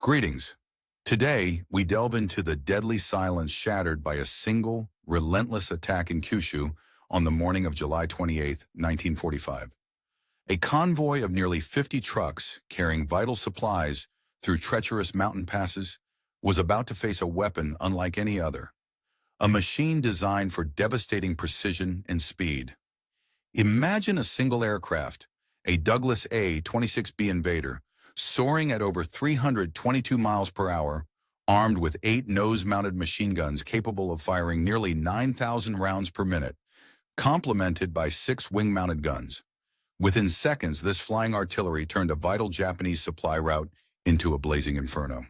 Greetings. Today, we delve into the deadly silence shattered by a single, relentless attack in Kyushu on the morning of July 28, 1945. A convoy of nearly 50 trucks carrying vital supplies through treacherous mountain passes was about to face a weapon unlike any other, a machine designed for devastating precision and speed. Imagine a single aircraft, a Douglas A-26B Invader, soaring at over 322 miles per hour, armed with 8 nose-mounted machine guns capable of firing nearly 9,000 rounds per minute, complemented by 6 wing-mounted guns. Within seconds, this flying artillery turned a vital Japanese supply route into a blazing inferno.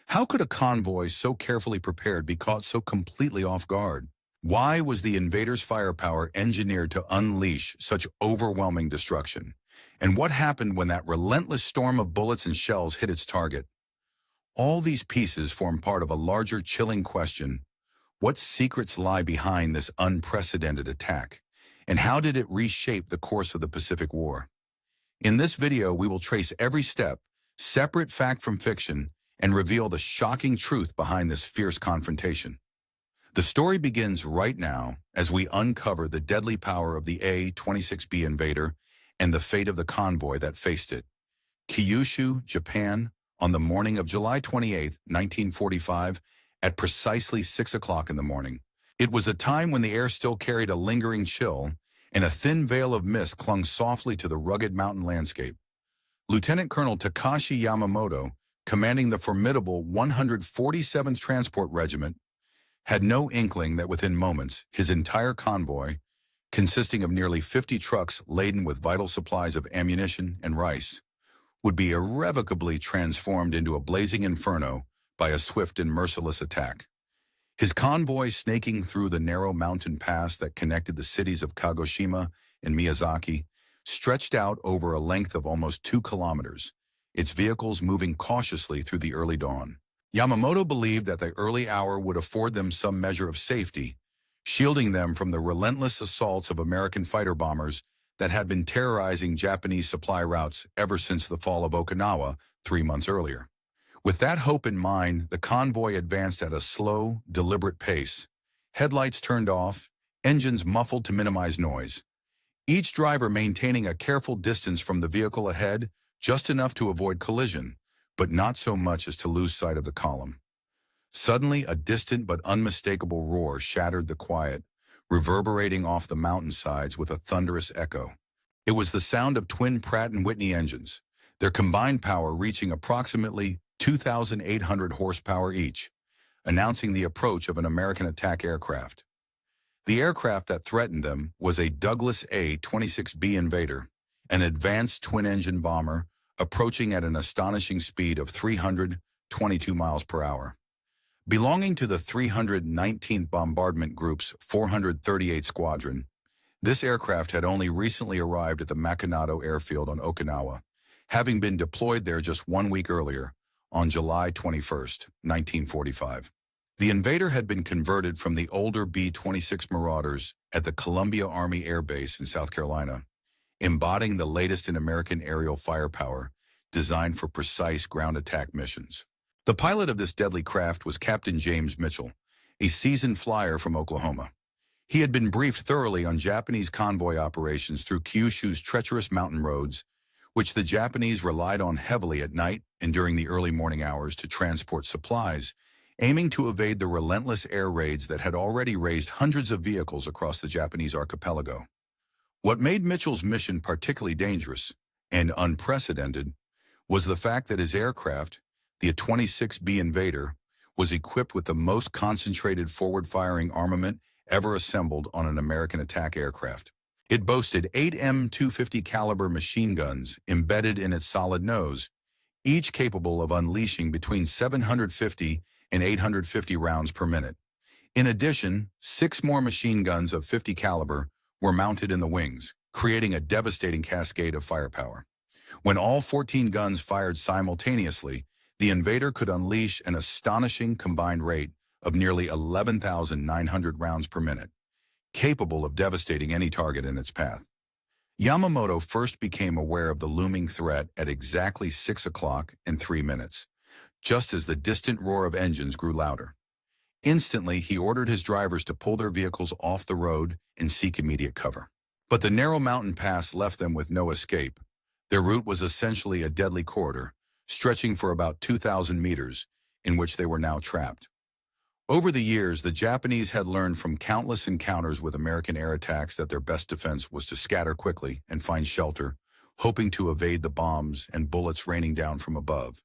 How could a convoy so carefully prepared be caught so completely off guard? Why was the invader's firepower engineered to unleash such overwhelming destruction? And what happened when that relentless storm of bullets and shells hit its target? All these pieces form part of a larger chilling question. What secrets lie behind this unprecedented attack? And how did it reshape the course of the Pacific War? In this video, we will trace every step, separate fact from fiction, and reveal the shocking truth behind this fierce confrontation. The story begins right now as we uncover the deadly power of the A-26B Invader and the fate of the convoy that faced it. Kyushu, Japan, on the morning of July 28, 1945, at precisely 6 o'clock in the morning. It was a time when the air still carried a lingering chill, and a thin veil of mist clung softly to the rugged mountain landscape. Lieutenant Colonel Takashi Yamamoto, commanding the formidable 147th Transport Regiment, had no inkling that within moments, his entire convoy, consisting of nearly 50 trucks laden with vital supplies of ammunition and rice, would be irrevocably transformed into a blazing inferno by a swift and merciless attack. His convoy, snaking through the narrow mountain pass that connected the cities of Kagoshima and Miyazaki, stretched out over a length of almost 2 kilometers, its vehicles moving cautiously through the early dawn. Yamamoto believed that the early hour would afford them some measure of safety, shielding them from the relentless assaults of American fighter bombers that had been terrorizing Japanese supply routes ever since the fall of Okinawa 3 months earlier. With that hope in mind, the convoy advanced at a slow, deliberate pace, headlights turned off, engines muffled to minimize noise. Each driver maintaining a careful distance from the vehicle ahead, just enough to avoid collision, but not so much as to lose sight of the column. Suddenly, a distant but unmistakable roar shattered the quiet, reverberating off the mountainsides with a thunderous echo. It was the sound of twin Pratt & Whitney engines, their combined power reaching approximately 2,800 horsepower each, announcing the approach of an American attack aircraft. The aircraft that threatened them was a Douglas A-26B Invader, an advanced twin-engine bomber approaching at an astonishing speed of 322 miles per hour. Belonging to the 319th Bombardment Group's 438th Squadron, this aircraft had only recently arrived at the Makinado airfield on Okinawa, having been deployed there just 1 week earlier, on July 21, 1945. The Invader had been converted from the older B-26 Marauders at the Columbia Army Air Base in South Carolina, embodying the latest in American aerial firepower designed for precise ground attack missions. The pilot of this deadly craft was Captain James Mitchell, a seasoned flyer from Oklahoma. He had been briefed thoroughly on Japanese convoy operations through Kyushu's treacherous mountain roads, which the Japanese relied on heavily at night and during the early morning hours to transport supplies, aiming to evade the relentless air raids that had already raised hundreds of vehicles across the Japanese archipelago. What made Mitchell's mission particularly dangerous and unprecedented was the fact that his aircraft, the 26B Invader, was equipped with the most concentrated forward-firing armament ever assembled on an American attack aircraft. It boasted 8 M250 caliber machine guns embedded in its solid nose, each capable of unleashing between 750 and 850 rounds per minute. In addition, 6 more machine guns of 50 caliber were mounted in the wings, creating a devastating cascade of firepower. When all 14 guns fired simultaneously, the Invader could unleash an astonishing combined rate of nearly 11,900 rounds per minute, capable of devastating any target in its path. Yamamoto first became aware of the looming threat at exactly 6 o'clock and 3 minutes. just as the distant roar of engines grew louder. Instantly, he ordered his drivers to pull their vehicles off the road and seek immediate cover. But the narrow mountain pass left them with no escape. Their route was essentially a deadly corridor, stretching for about 2,000 meters, in which they were now trapped. Over the years, the Japanese had learned from countless encounters with American air attacks that their best defense was to scatter quickly and find shelter, hoping to evade the bombs and bullets raining down from above.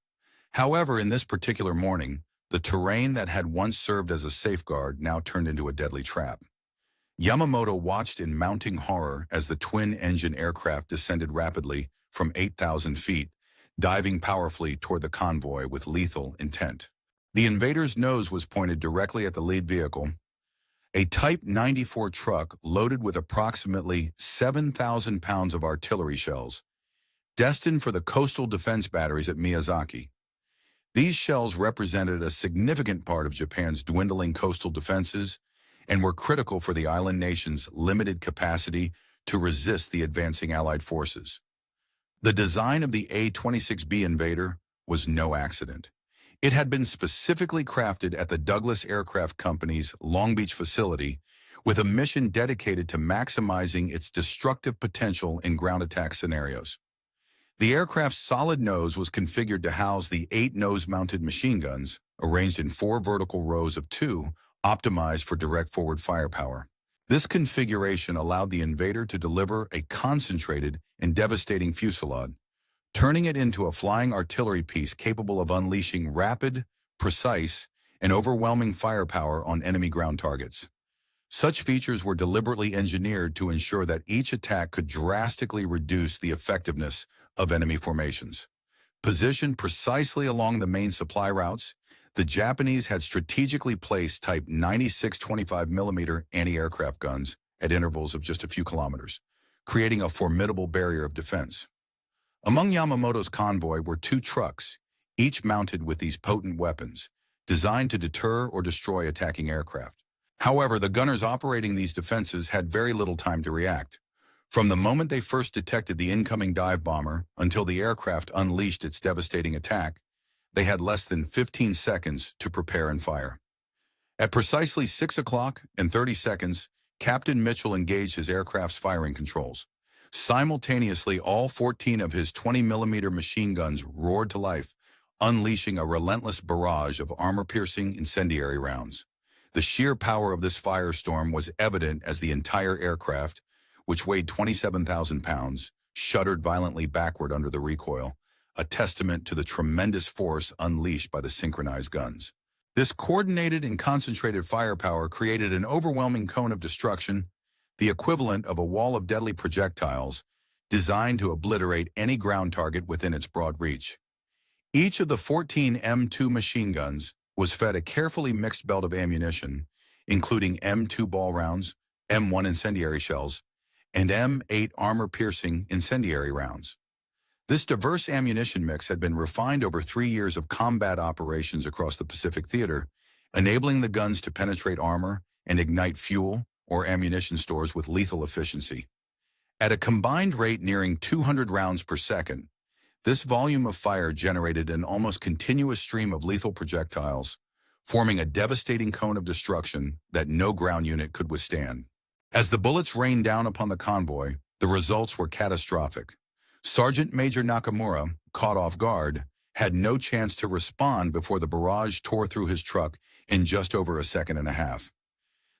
However, in this particular morning, the terrain that had once served as a safeguard now turned into a deadly trap. Yamamoto watched in mounting horror as the twin-engine aircraft descended rapidly from 8,000 feet, diving powerfully toward the convoy with lethal intent. The invader's nose was pointed directly at the lead vehicle, a Type 94 truck loaded with approximately 7,000 pounds of artillery shells, destined for the coastal defense batteries at Miyazaki. These shells represented a significant part of Japan's dwindling coastal defenses and were critical for the island nation's limited capacity to resist the advancing Allied forces. The design of the A-26B Invader was no accident. It had been specifically crafted at the Douglas Aircraft Company's Long Beach facility with a mission dedicated to maximizing its destructive potential in ground attack scenarios. The aircraft's solid nose was configured to house the 8 nose-mounted machine guns, arranged in 4 vertical rows of 2, optimized for direct forward firepower. This configuration allowed the Invader to deliver a concentrated and devastating fusillade, turning it into a flying artillery piece capable of unleashing rapid, precise, and overwhelming firepower on enemy ground targets. Such features were deliberately engineered to ensure that each attack could drastically reduce the effectiveness of enemy formations. Positioned precisely along the main supply routes, the Japanese had strategically placed Type 96 25mm anti-aircraft guns at intervals of just a few kilometers, creating a formidable barrier of defense. Among Yamamoto's convoy were 2 trucks, each mounted with these potent weapons, designed to deter or destroy attacking aircraft. However, the gunners operating these defenses had very little time to react. From the moment they first detected the incoming dive bomber until the aircraft unleashed its devastating attack, they had less than 15 seconds to prepare and fire. At precisely 6:30, Captain Mitchell engaged his aircraft's firing controls. Simultaneously, all 14 of his 20mm machine guns roared to life, unleashing a relentless barrage of armor-piercing incendiary rounds. The sheer power of this firestorm was evident as the entire aircraft, which weighed 27,000 pounds, shuddered violently backward under the recoil, a testament to the tremendous force unleashed by the synchronized guns. This coordinated and concentrated firepower created an overwhelming cone of destruction, the equivalent of a wall of deadly projectiles, designed to obliterate any ground target within its broad reach. Each of the 14 M2 machine guns was fed a carefully mixed belt of ammunition, including M2 ball rounds, M1 incendiary shells, and M8 armor-piercing incendiary rounds. This diverse ammunition mix had been refined over 3 years of combat operations across the Pacific Theater, enabling the guns to penetrate armor and ignite fuel or ammunition stores with lethal efficiency. At a combined rate nearing 200 rounds per second, this volume of fire generated an almost continuous stream of lethal projectiles, forming a devastating cone of destruction that no ground unit could withstand. As the bullets rained down upon the convoy, the results were catastrophic. Sergeant Major Nakamura, caught off guard, had no chance to respond before the barrage tore through his truck in just over a second and a half.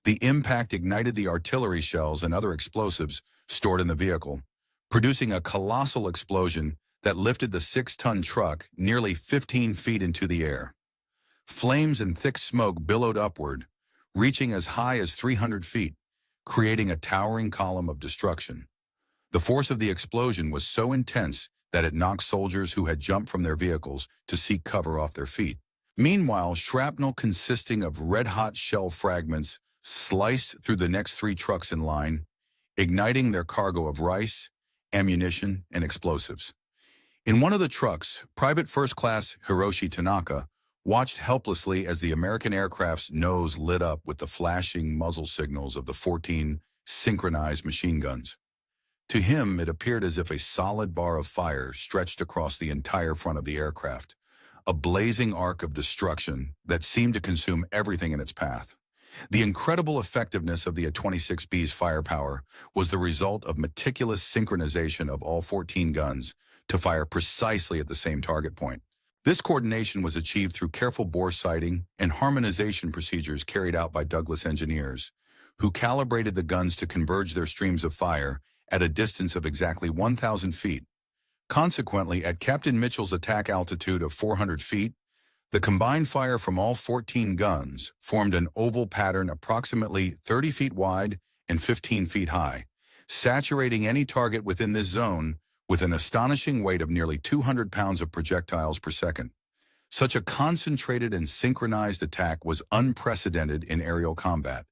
The impact ignited the artillery shells and other explosives stored in the vehicle, producing a colossal explosion that lifted the 6-ton truck nearly 15 feet into the air. Flames and thick smoke billowed upward, reaching as high as 300 feet, creating a towering column of destruction. The force of the explosion was so intense that it knocked soldiers who had jumped from their vehicles to seek cover off their feet. Meanwhile, shrapnel consisting of red-hot shell fragments sliced through the next 3 trucks in line, igniting their cargo of rice, ammunition, and explosives. In one of the trucks, Private First Class Hiroshi Tanaka watched helplessly as the American aircraft's nose lit up with the flashing muzzle signals of the 14 synchronized machine guns. To him, it appeared as if a solid bar of fire stretched across the entire front of the aircraft, a blazing arc of destruction that seemed to consume everything in its path. The incredible effectiveness of the A-26B's firepower was the result of meticulous synchronization of all 14 guns to fire precisely at the same target point. This coordination was achieved through careful bore sighting and harmonization procedures carried out by Douglas engineers, who calibrated the guns to converge their streams of fire at a distance of exactly 1,000 feet. Consequently, at Captain Mitchell's attack altitude of 400 feet, the combined fire from all 14 guns formed an oval pattern approximately 30 feet wide and 15 feet high, saturating any target within this zone with an astonishing weight of nearly 200 pounds of projectiles per second. Such a concentrated and synchronized attack was unprecedented in aerial combat.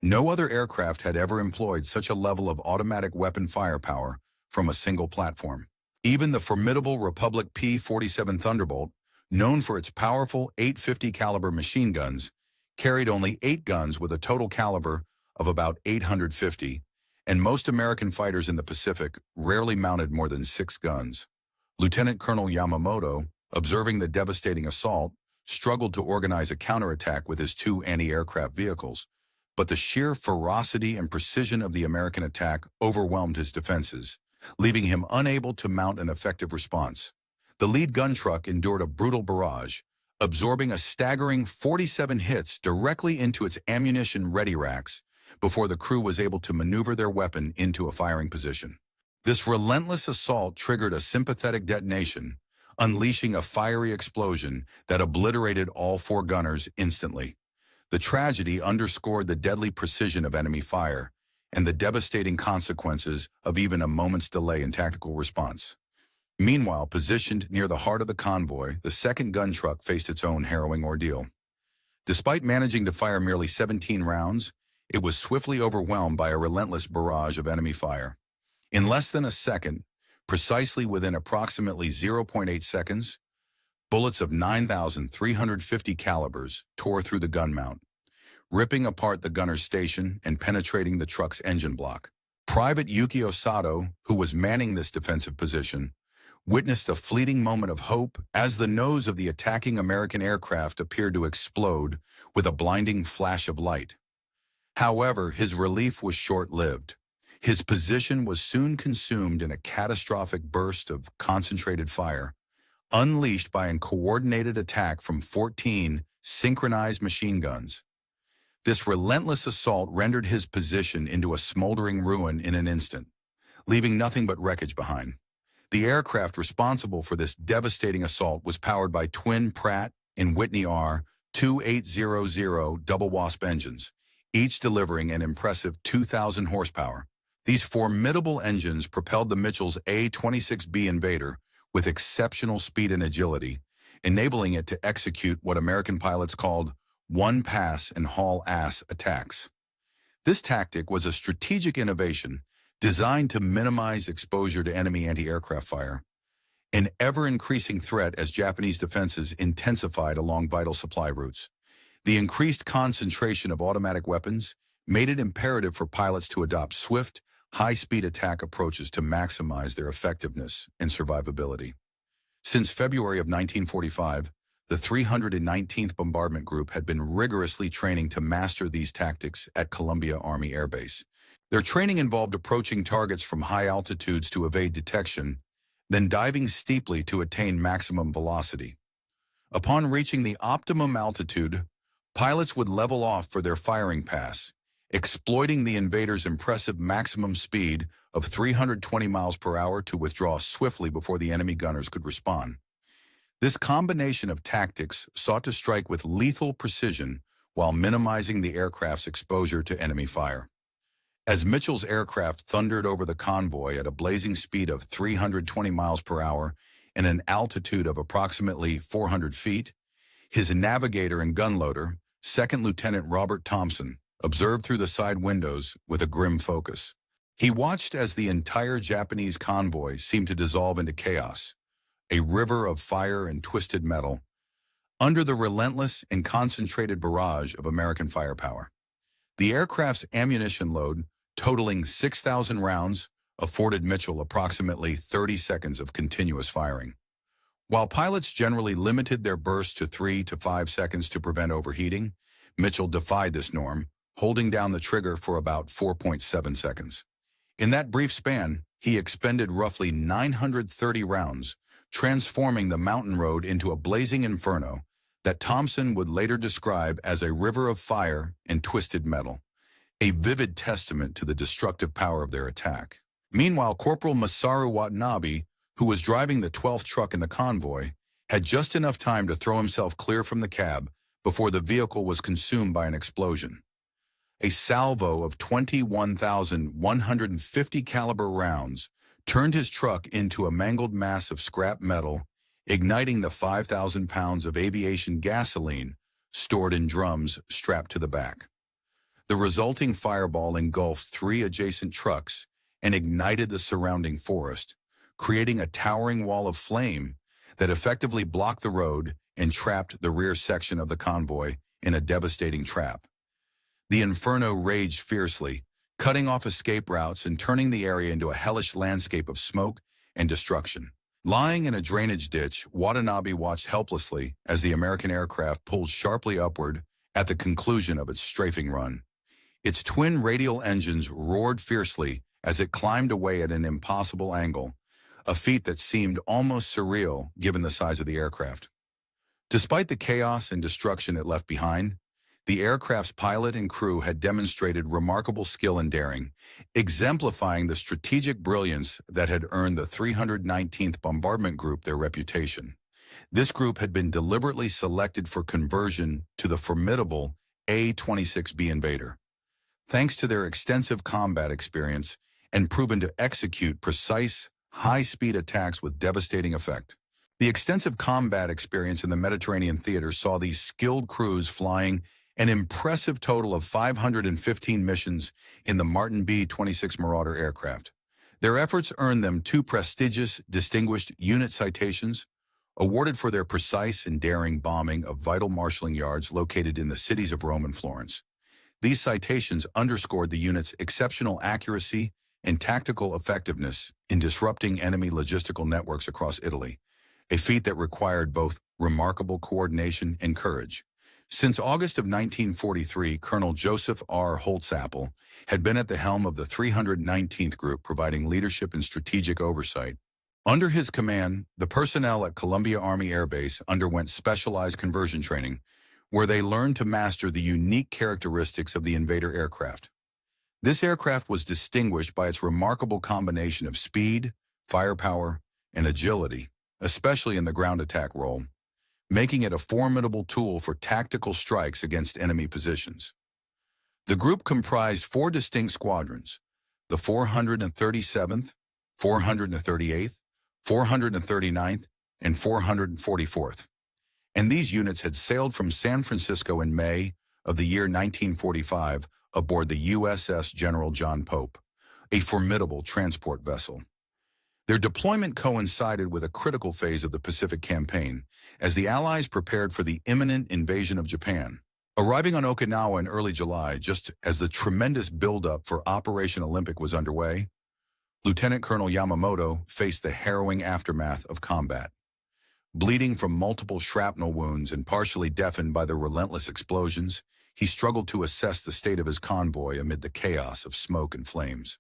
No other aircraft had ever employed such a level of automatic weapon firepower from a single platform. Even the formidable Republic P-47 Thunderbolt, known for its powerful 850 caliber machine guns, carried only 8 guns with a total caliber of about 850, and most American fighters in the Pacific rarely mounted more than 6 guns. Lieutenant Colonel Yamamoto, observing the devastating assault, struggled to organize a counterattack with his 2 anti-aircraft vehicles, but the sheer ferocity and precision of the American attack overwhelmed his defenses, leaving him unable to mount an effective response. The lead gun truck endured a brutal barrage, absorbing a staggering 47 hits directly into its ammunition ready racks before the crew was able to maneuver their weapon into a firing position. This relentless assault triggered a sympathetic detonation, unleashing a fiery explosion that obliterated all 4 gunners instantly. The tragedy underscored the deadly precision of enemy fire and the devastating consequences of even a moment's delay in tactical response. Meanwhile, positioned near the heart of the convoy, the second gun truck faced its own harrowing ordeal. Despite managing to fire merely 17 rounds, it was swiftly overwhelmed by a relentless barrage of enemy fire. In less than a second, precisely within approximately 0.8 seconds, bullets of 9,350 calibers tore through the gun mount, ripping apart the gunner's station and penetrating the truck's engine block. Private Yukio Sato, who was manning this defensive position, witnessed a fleeting moment of hope as the nose of the attacking American aircraft appeared to explode with a blinding flash of light. However, his relief was short-lived. His position was soon consumed in a catastrophic burst of concentrated fire, unleashed by a coordinated attack from 14 synchronized machine guns. This relentless assault rendered his position into a smoldering ruin in an instant, leaving nothing but wreckage behind. The aircraft responsible for this devastating assault was powered by twin Pratt and Whitney R-2800 double Wasp engines, each delivering an impressive 2,000 horsepower. These formidable engines propelled the Mitchell's A-26B Invader with exceptional speed and agility, enabling it to execute what American pilots called one-pass and haul-ass attacks. This tactic was a strategic innovation designed to minimize exposure to enemy anti-aircraft fire, an ever-increasing threat as Japanese defenses intensified along vital supply routes. The increased concentration of automatic weapons made it imperative for pilots to adopt swift, high-speed attack approaches to maximize their effectiveness and survivability. Since February of 1945, the 319th Bombardment Group had been rigorously training to master these tactics at Columbia Army Air Base. Their training involved approaching targets from high altitudes to evade detection, then diving steeply to attain maximum velocity. Upon reaching the optimum altitude, pilots would level off for their firing pass, exploiting the invader's impressive maximum speed of 320 miles per hour to withdraw swiftly before the enemy gunners could respond. This combination of tactics sought to strike with lethal precision while minimizing the aircraft's exposure to enemy fire. As Mitchell's aircraft thundered over the convoy at a blazing speed of 320 miles per hour and an altitude of approximately 400 feet, his navigator and gunloader, Second Lieutenant Robert Thompson, observed through the side windows with a grim focus. He watched as the entire Japanese convoy seemed to dissolve into chaos, a river of fire and twisted metal, under the relentless and concentrated barrage of American firepower. The aircraft's ammunition load, totaling 6,000 rounds, afforded Mitchell approximately 30 seconds of continuous firing. While pilots generally limited their bursts to 3 to 5 seconds to prevent overheating, Mitchell defied this norm, holding down the trigger for about 4.7 seconds. In that brief span, he expended roughly 930 rounds, transforming the mountain road into a blazing inferno that Thompson would later describe as a river of fire and twisted metal, a vivid testament to the destructive power of their attack. Meanwhile, Corporal Masaru Watanabe, who was driving the 12th truck in the convoy, had just enough time to throw himself clear from the cab before the vehicle was consumed by an explosion. A salvo of 21,150 caliber rounds turned his truck into a mangled mass of scrap metal, igniting the 5,000 pounds of aviation gasoline stored in drums strapped to the back. The resulting fireball engulfed 3 adjacent trucks and ignited the surrounding forest, creating a towering wall of flame that effectively blocked the road and trapped the rear section of the convoy in a devastating trap. The inferno raged fiercely, cutting off escape routes and turning the area into a hellish landscape of smoke and destruction. Lying in a drainage ditch, Watanabe watched helplessly as the American aircraft pulled sharply upward at the conclusion of its strafing run. Its twin radial engines roared fiercely as it climbed away at an impossible angle, a feat that seemed almost surreal given the size of the aircraft. Despite the chaos and destruction it left behind, the aircraft's pilot and crew had demonstrated remarkable skill and daring, exemplifying the strategic brilliance that had earned the 319th Bombardment Group their reputation. This group had been deliberately selected for conversion to the formidable A-26B Invader. Thanks to their extensive combat experience and proven to execute precise, high-speed attacks with devastating effect. The extensive combat experience in the Mediterranean theater saw these skilled crews flying an impressive total of 515 missions in the Martin B-26 Marauder aircraft. Their efforts earned them 2 prestigious Distinguished Unit Citations, awarded for their precise and daring bombing of vital marshalling yards located in the cities of Rome and Florence. These citations underscored the unit's exceptional accuracy and tactical effectiveness in disrupting enemy logistical networks across Italy, a feat that required both remarkable coordination and courage. Since August of 1943, Colonel Joseph R. Holtzapfel had been at the helm of the 319th Group, providing leadership and strategic oversight. Under his command, the personnel at Columbia Army Air Base underwent specialized conversion training, where they learned to master the unique characteristics of the Invader aircraft. This aircraft was distinguished by its remarkable combination of speed, firepower, and agility, especially in the ground attack role, making it a formidable tool for tactical strikes against enemy positions. The group comprised 4 distinct squadrons: the 437th, 438th, 439th, and 444th. And these units had sailed from San Francisco in May of the year 1945 aboard the USS General John Pope, a formidable transport vessel. Their deployment coincided with a critical phase of the Pacific Campaign, as the Allies prepared for the imminent invasion of Japan. Arriving on Okinawa in early July, just as the tremendous buildup for Operation Olympic was underway, Lieutenant Colonel Yamamoto faced the harrowing aftermath of combat. Bleeding from multiple shrapnel wounds and partially deafened by the relentless explosions, he struggled to assess the state of his convoy amid the chaos of smoke and flames.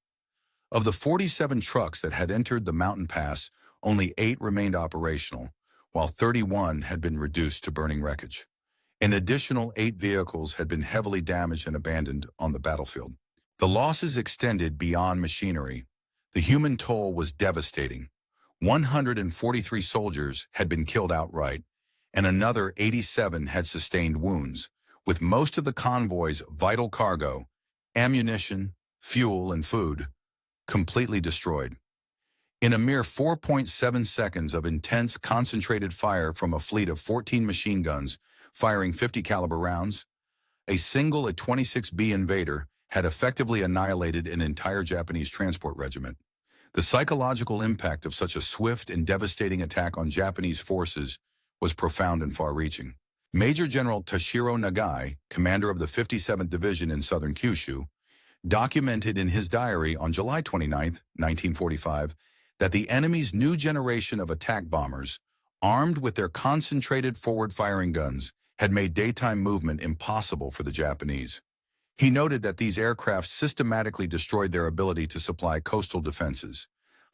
Of the 47 trucks that had entered the mountain pass, only 8 remained operational, while 31 had been reduced to burning wreckage. An additional 8 vehicles had been heavily damaged and abandoned on the battlefield. The losses extended beyond machinery. The human toll was devastating. 143 soldiers had been killed outright, and another 87 had sustained wounds, with most of the convoy's vital cargo, ammunition, fuel, and food, completely destroyed. In a mere 4.7 seconds of intense, concentrated fire from a fleet of 14 machine guns firing 50 caliber rounds, a single A-26B Invader had effectively annihilated an entire Japanese transport regiment. The psychological impact of such a swift and devastating attack on Japanese forces was profound and far-reaching. Major General Tashiro Nagai, commander of the 57th Division in southern Kyushu, documented in his diary on July 29, 1945, that the enemy's new generation of attack bombers, armed with their concentrated forward-firing guns, had made daytime movement impossible for the Japanese. He noted that these aircraft systematically destroyed their ability to supply coastal defenses,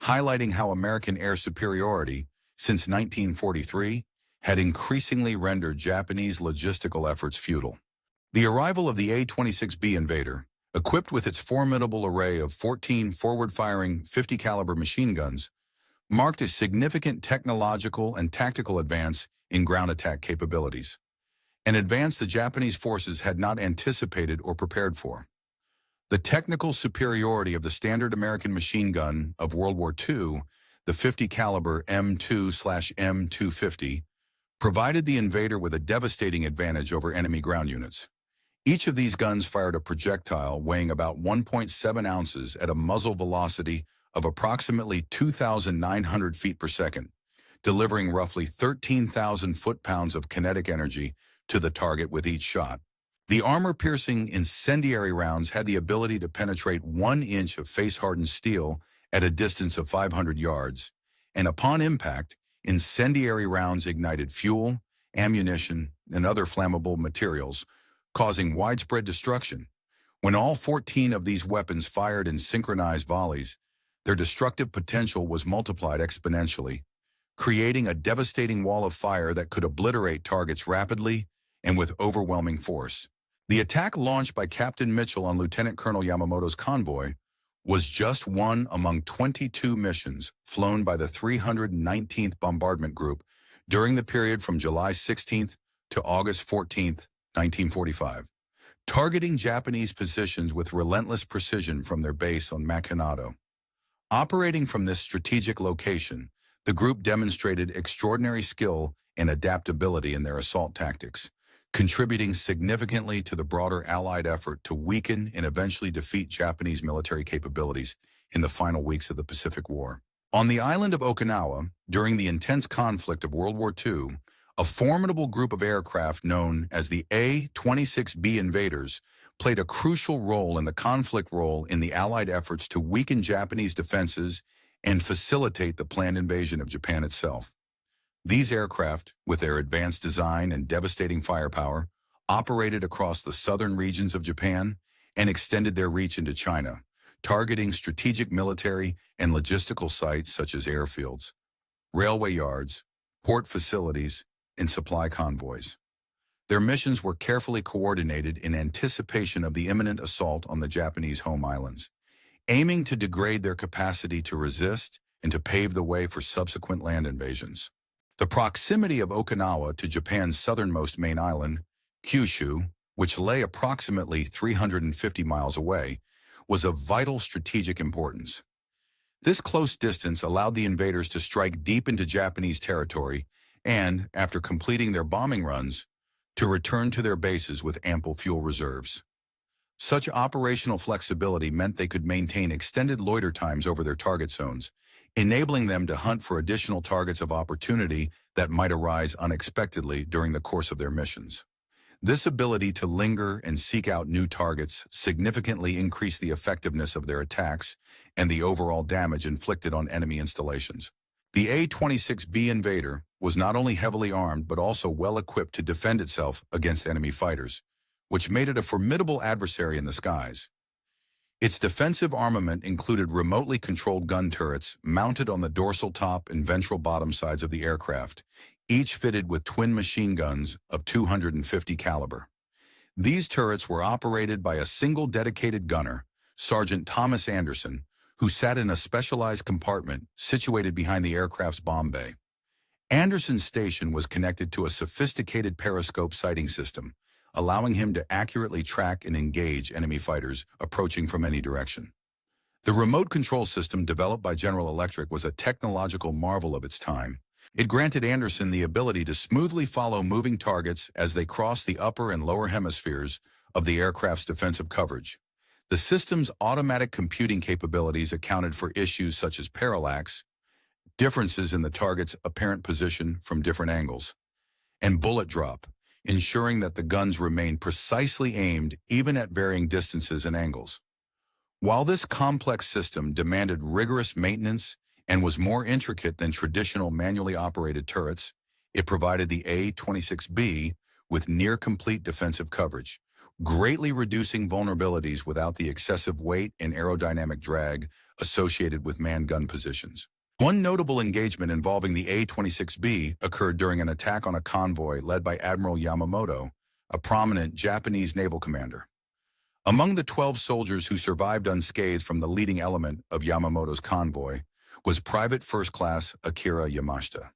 highlighting how American air superiority, since 1943, had increasingly rendered Japanese logistical efforts futile. The arrival of the A-26B Invader, equipped with its formidable array of 14 forward-firing 50-caliber machine guns, marked a significant technological and tactical advance in ground attack capabilities, an advance the Japanese forces had not anticipated or prepared for. The technical superiority of the standard American machine gun of World War II, the 50-caliber M2/M250, provided the invader with a devastating advantage over enemy ground units. Each of these guns fired a projectile weighing about 1.7 ounces at a muzzle velocity of approximately 2,900 feet per second, delivering roughly 13,000 foot-pounds of kinetic energy to the target with each shot. The armor-piercing incendiary rounds had the ability to penetrate 1 inch of face-hardened steel at a distance of 500 yards, and upon impact, incendiary rounds ignited fuel, ammunition, and other flammable materials, causing widespread destruction. When all 14 of these weapons fired in synchronized volleys, their destructive potential was multiplied exponentially, creating a devastating wall of fire that could obliterate targets rapidly and with overwhelming force. The attack launched by Captain Mitchell on Lieutenant Colonel Yamamoto's convoy was just one among 22 missions flown by the 319th Bombardment Group during the period from July 16th to August 14th, 1945, targeting Japanese positions with relentless precision from their base on Makinado. Operating from this strategic location, the group demonstrated extraordinary skill and adaptability in their assault tactics, contributing significantly to the broader Allied effort to weaken and eventually defeat Japanese military capabilities in the final weeks of the Pacific War. On the island of Okinawa, during the intense conflict of World War II, a formidable group of aircraft known as the A-26B Invaders played a crucial role in the Allied efforts to weaken Japanese defenses and facilitate the planned invasion of Japan itself. These aircraft, with their advanced design and devastating firepower, operated across the southern regions of Japan and extended their reach into China, targeting strategic military and logistical sites such as airfields, railway yards, port facilities, and supply convoys. Their missions were carefully coordinated in anticipation of the imminent assault on the Japanese home islands, aiming to degrade their capacity to resist and to pave the way for subsequent land invasions. The proximity of Okinawa to Japan's southernmost main island, Kyushu, which lay approximately 350 miles away, was of vital strategic importance. This close distance allowed the invaders to strike deep into Japanese territory and, after completing their bombing runs, to return to their bases with ample fuel reserves. Such operational flexibility meant they could maintain extended loiter times over their target zones, enabling them to hunt for additional targets of opportunity that might arise unexpectedly during the course of their missions. This ability to linger and seek out new targets significantly increased the effectiveness of their attacks and the overall damage inflicted on enemy installations. The A-26B Invader was not only heavily armed but also well-equipped to defend itself against enemy fighters, which made it a formidable adversary in the skies. Its defensive armament included remotely controlled gun turrets mounted on the dorsal top and ventral bottom sides of the aircraft, each fitted with twin machine guns of 250 caliber. These turrets were operated by a single dedicated gunner, Sergeant Thomas Anderson, who sat in a specialized compartment situated behind the aircraft's bomb bay. Anderson's station was connected to a sophisticated periscope sighting system, allowing him to accurately track and engage enemy fighters approaching from any direction. The remote control system developed by General Electric was a technological marvel of its time. It granted Anderson the ability to smoothly follow moving targets as they crossed the upper and lower hemispheres of the aircraft's defensive coverage. The system's automatic computing capabilities accounted for issues such as parallax, differences in the target's apparent position from different angles, and bullet drop, ensuring that the guns remained precisely aimed even at varying distances and angles. While this complex system demanded rigorous maintenance, and was more intricate than traditional manually operated turrets. It provided the A-26B with near-complete defensive coverage, greatly reducing vulnerabilities without the excessive weight and aerodynamic drag associated with manned gun positions. One notable engagement involving the A-26B occurred during an attack on a convoy led by Admiral Yamamoto, a prominent Japanese naval commander. Among the 12 soldiers who survived unscathed from the leading element of Yamamoto's convoy was Private First Class Akira Yamashita.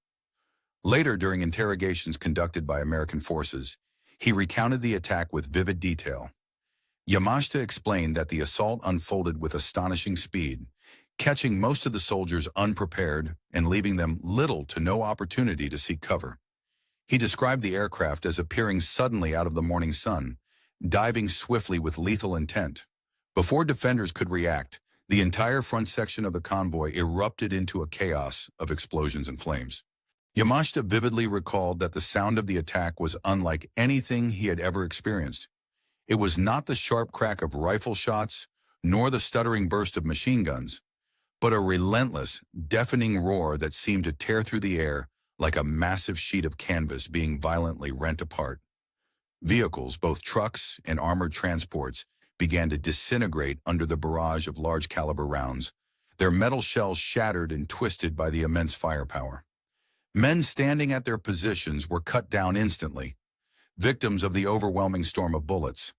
Later, during interrogations conducted by American forces, he recounted the attack with vivid detail. Yamashita explained that the assault unfolded with astonishing speed, catching most of the soldiers unprepared and leaving them little to no opportunity to seek cover. He described the aircraft as appearing suddenly out of the morning sun, diving swiftly with lethal intent. Before defenders could react, the entire front section of the convoy erupted into a chaos of explosions and flames. Yamashita vividly recalled that the sound of the attack was unlike anything he had ever experienced. It was not the sharp crack of rifle shots, nor the stuttering burst of machine guns, but a relentless, deafening roar that seemed to tear through the air like a massive sheet of canvas being violently rent apart. Vehicles, both trucks and armored transports, began to disintegrate under the barrage of large-caliber rounds, their metal shells shattered and twisted by the immense firepower. Men standing at their positions were cut down instantly, victims of the overwhelming storm of bullets.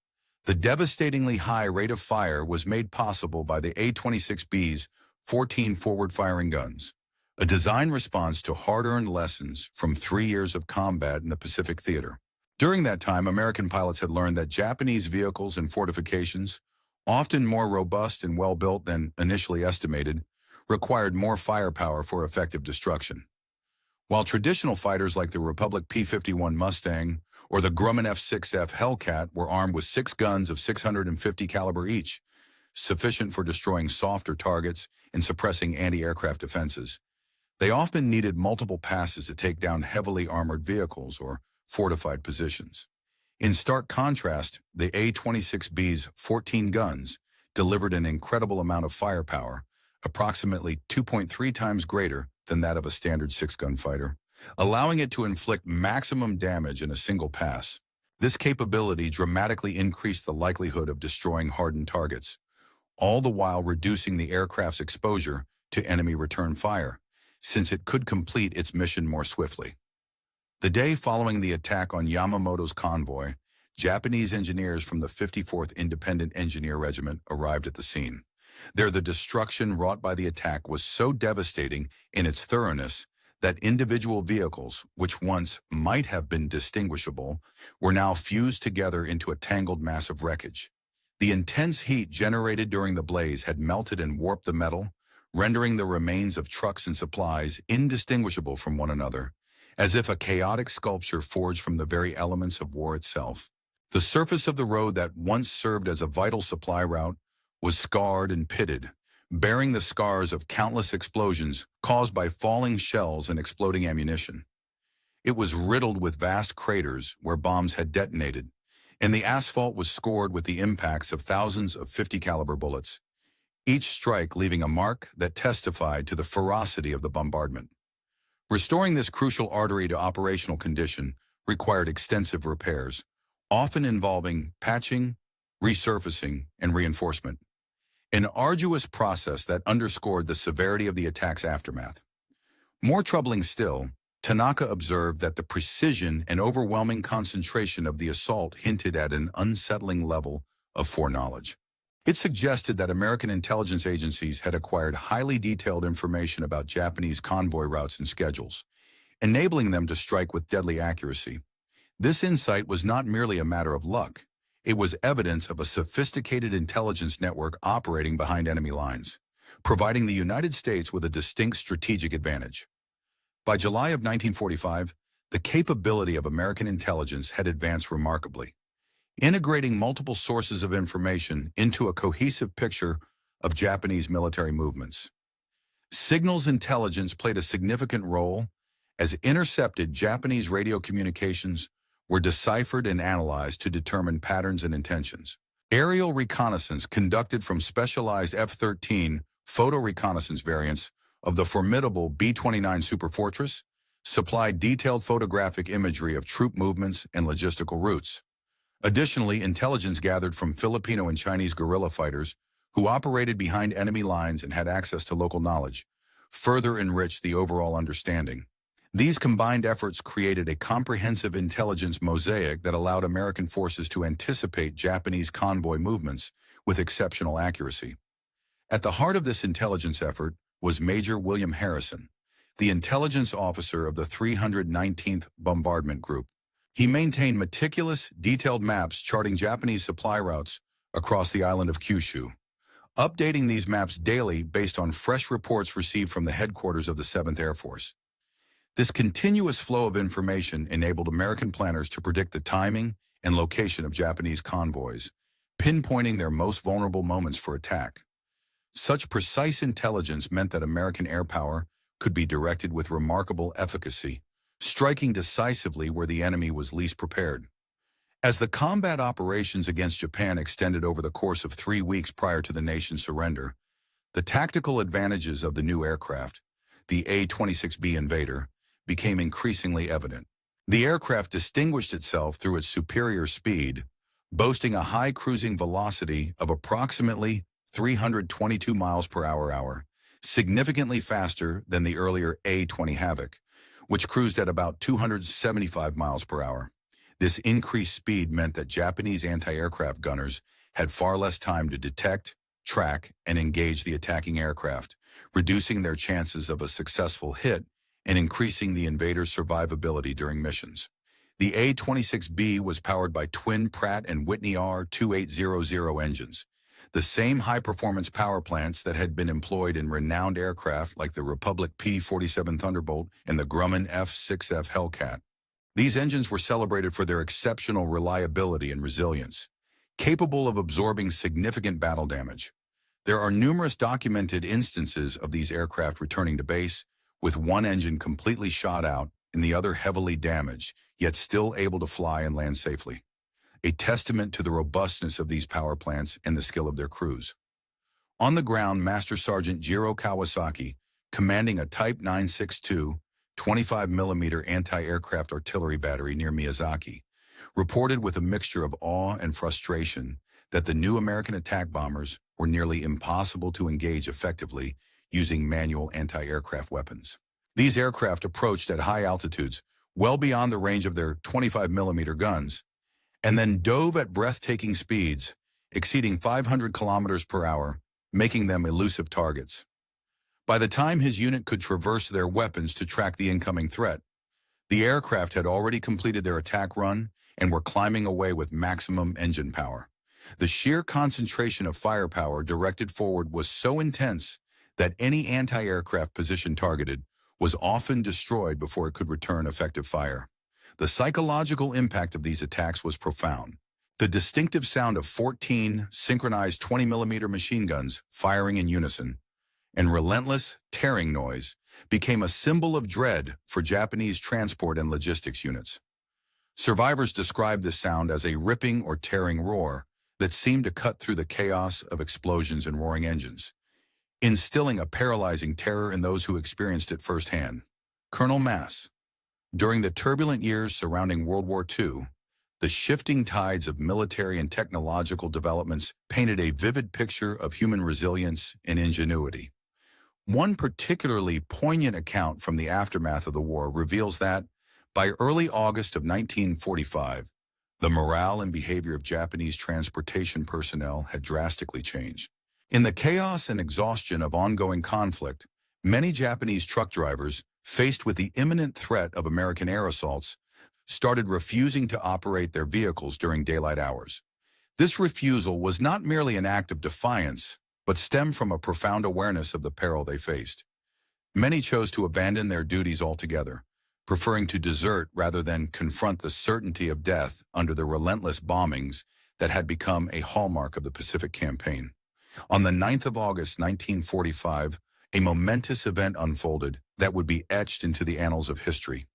The devastatingly high rate of fire was made possible by the A-26B's 14 forward-firing guns, a design response to hard-earned lessons from 3 years of combat in the Pacific Theater. During that time, American pilots had learned that Japanese vehicles and fortifications, often more robust and well-built than initially estimated, required more firepower for effective destruction. While traditional fighters like the Republic P-51 Mustang or the Grumman F-6F Hellcat were armed with 6 guns of 650 caliber each, sufficient for destroying softer targets and suppressing anti-aircraft defenses, they often needed multiple passes to take down heavily armored vehicles or fortified positions. In stark contrast, the A-26B's 14 guns delivered an incredible amount of firepower, approximately 2.3 times greater than that of a standard 6-gun fighter, allowing it to inflict maximum damage in a single pass. This capability dramatically increased the likelihood of destroying hardened targets, all the while reducing the aircraft's exposure to enemy return fire, since it could complete its mission more swiftly. The day following the attack on Yamamoto's convoy, Japanese engineers from the 54th Independent Engineer Regiment arrived at the scene. There, the destruction wrought by the attack was so devastating in its thoroughness that individual vehicles, which once might have been distinguishable, were now fused together into a tangled mass of wreckage. The intense heat generated during the blaze had melted and warped the metal, rendering the remains of trucks and supplies indistinguishable from one another, as if a chaotic sculpture forged from the very elements of war itself. The surface of the road that once served as a vital supply route was scarred and pitted, bearing the scars of countless explosions caused by falling shells and exploding ammunition. It was riddled with vast craters where bombs had detonated, and the asphalt was scored with the impacts of thousands of 50 caliber bullets, each strike leaving a mark that testified to the ferocity of the bombardment. Restoring this crucial artery to operational condition required extensive repairs, often involving patching, resurfacing, and reinforcement. An arduous process that underscored the severity of the attack's aftermath. More troubling still, Tanaka observed that the precision and overwhelming concentration of the assault hinted at an unsettling level of foreknowledge. It suggested that American intelligence agencies had acquired highly detailed information about Japanese convoy routes and schedules, enabling them to strike with deadly accuracy. This insight was not merely a matter of luck. It was evidence of a sophisticated intelligence network operating behind enemy lines, providing the United States with a distinct strategic advantage. By July of 1945, the capability of American intelligence had advanced remarkably, integrating multiple sources of information into a cohesive picture of Japanese military movements. Signals intelligence played a significant role as intercepted Japanese radio communications were deciphered and analyzed to determine patterns and intentions. Aerial reconnaissance conducted from specialized F-13 photo reconnaissance variants of the formidable B-29 Superfortress supplied detailed photographic imagery of troop movements and logistical routes. Additionally, intelligence gathered from Filipino and Chinese guerrilla fighters who operated behind enemy lines and had access to local knowledge further enriched the overall understanding. These combined efforts created a comprehensive intelligence mosaic that allowed American forces to anticipate Japanese convoy movements with exceptional accuracy. At the heart of this intelligence effort was Major William Harrison, the intelligence officer of the 319th Bombardment Group. He maintained meticulous, detailed maps charting Japanese supply routes across the island of Kyushu, updating these maps daily based on fresh reports received from the headquarters of the 7th Air Force. This continuous flow of information enabled American planners to predict the timing and location of Japanese convoys, pinpointing their most vulnerable moments for attack. Such precise intelligence meant that American air power could be directed with remarkable efficacy, striking decisively where the enemy was least prepared. As the combat operations against Japan extended over the course of 3 weeks prior to the nation's surrender, the tactical advantages of the new aircraft, the A-26B Invader, became increasingly evident. The aircraft distinguished itself through its superior speed, boasting a high cruising velocity of approximately 322 miles per hour, significantly faster than the earlier A-20 Havoc, which cruised at about 275 miles per hour. This increased speed meant that Japanese anti-aircraft gunners had far less time to detect, track, and engage the attacking aircraft, reducing their chances of a successful hit and increasing the invader's survivability during missions. The A-26B was powered by twin Pratt & Whitney R2800 engines, the same high-performance power plants that had been employed in renowned aircraft like the Republic P-47 Thunderbolt and the Grumman F-6F Hellcat. These engines were celebrated for their exceptional reliability and resilience, capable of absorbing significant battle damage. There are numerous documented instances of these aircraft returning to base, with one engine completely shot out and the other heavily damaged, yet still able to fly and land safely. A testament to the robustness of these power plants and the skill of their crews. On the ground, Master Sergeant Jiro Kawasaki, commanding a Type 962 25mm anti-aircraft artillery battery near Miyazaki, reported with a mixture of awe and frustration that the new American attack bombers were nearly impossible to engage effectively using manual anti-aircraft weapons. These aircraft approached at high altitudes, well beyond the range of their 25mm guns, and then dove at breathtaking speeds, exceeding 500 kilometers per hour, making them elusive targets. By the time his unit could traverse their weapons to track the incoming threat, the aircraft had already completed their attack run and were climbing away with maximum engine power. The sheer concentration of firepower directed forward was so intense that any anti-aircraft position targeted was often destroyed before it could return effective fire. The psychological impact of these attacks was profound. The distinctive sound of 14 synchronized 20mm machine guns firing in unison and relentless, tearing noise became a symbol of dread for Japanese transport and logistics units. Survivors described this sound as a ripping or tearing roar that seemed to cut through the chaos of explosions and roaring engines, instilling a paralyzing terror in those who experienced it firsthand. Colonel Mass. During the turbulent years surrounding World War II, the shifting tides of military and technological developments painted a vivid picture of human resilience and ingenuity. One particularly poignant account from the aftermath of the war reveals that, by early August of 1945, the morale and behavior of Japanese transportation personnel had drastically changed. In the chaos and exhaustion of ongoing conflict, many Japanese truck drivers, faced with the imminent threat of American air assaults, started refusing to operate their vehicles during daylight hours. This refusal was not merely an act of defiance, but stemmed from a profound awareness of the peril they faced. Many chose to abandon their duties altogether, preferring to desert rather than confront the certainty of death under the relentless bombings that had become a hallmark of the Pacific Campaign. On the 9th of August 1945, a momentous event unfolded that would be etched into the annals of history.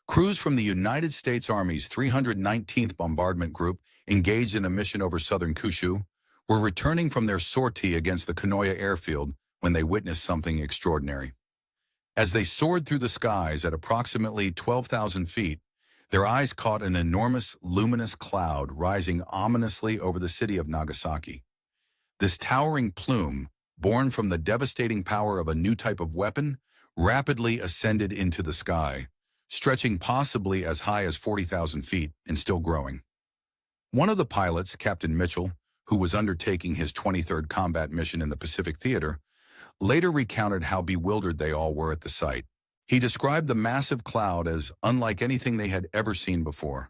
Crews from the United States Army's 319th Bombardment Group, engaged in a mission over southern Kyushu, were returning from their sortie against the Kanoya airfield when they witnessed something extraordinary. As they soared through the skies at approximately 12,000 feet, their eyes caught an enormous, luminous cloud rising ominously over the city of Nagasaki. This towering plume, born from the devastating power of a new type of weapon, rapidly ascended into the sky, stretching possibly as high as 40,000 feet and still growing. One of the pilots, Captain Mitchell, who was undertaking his 23rd combat mission in the Pacific Theater, later recounted how bewildered they all were at the sight. He described the massive cloud as unlike anything they had ever seen before,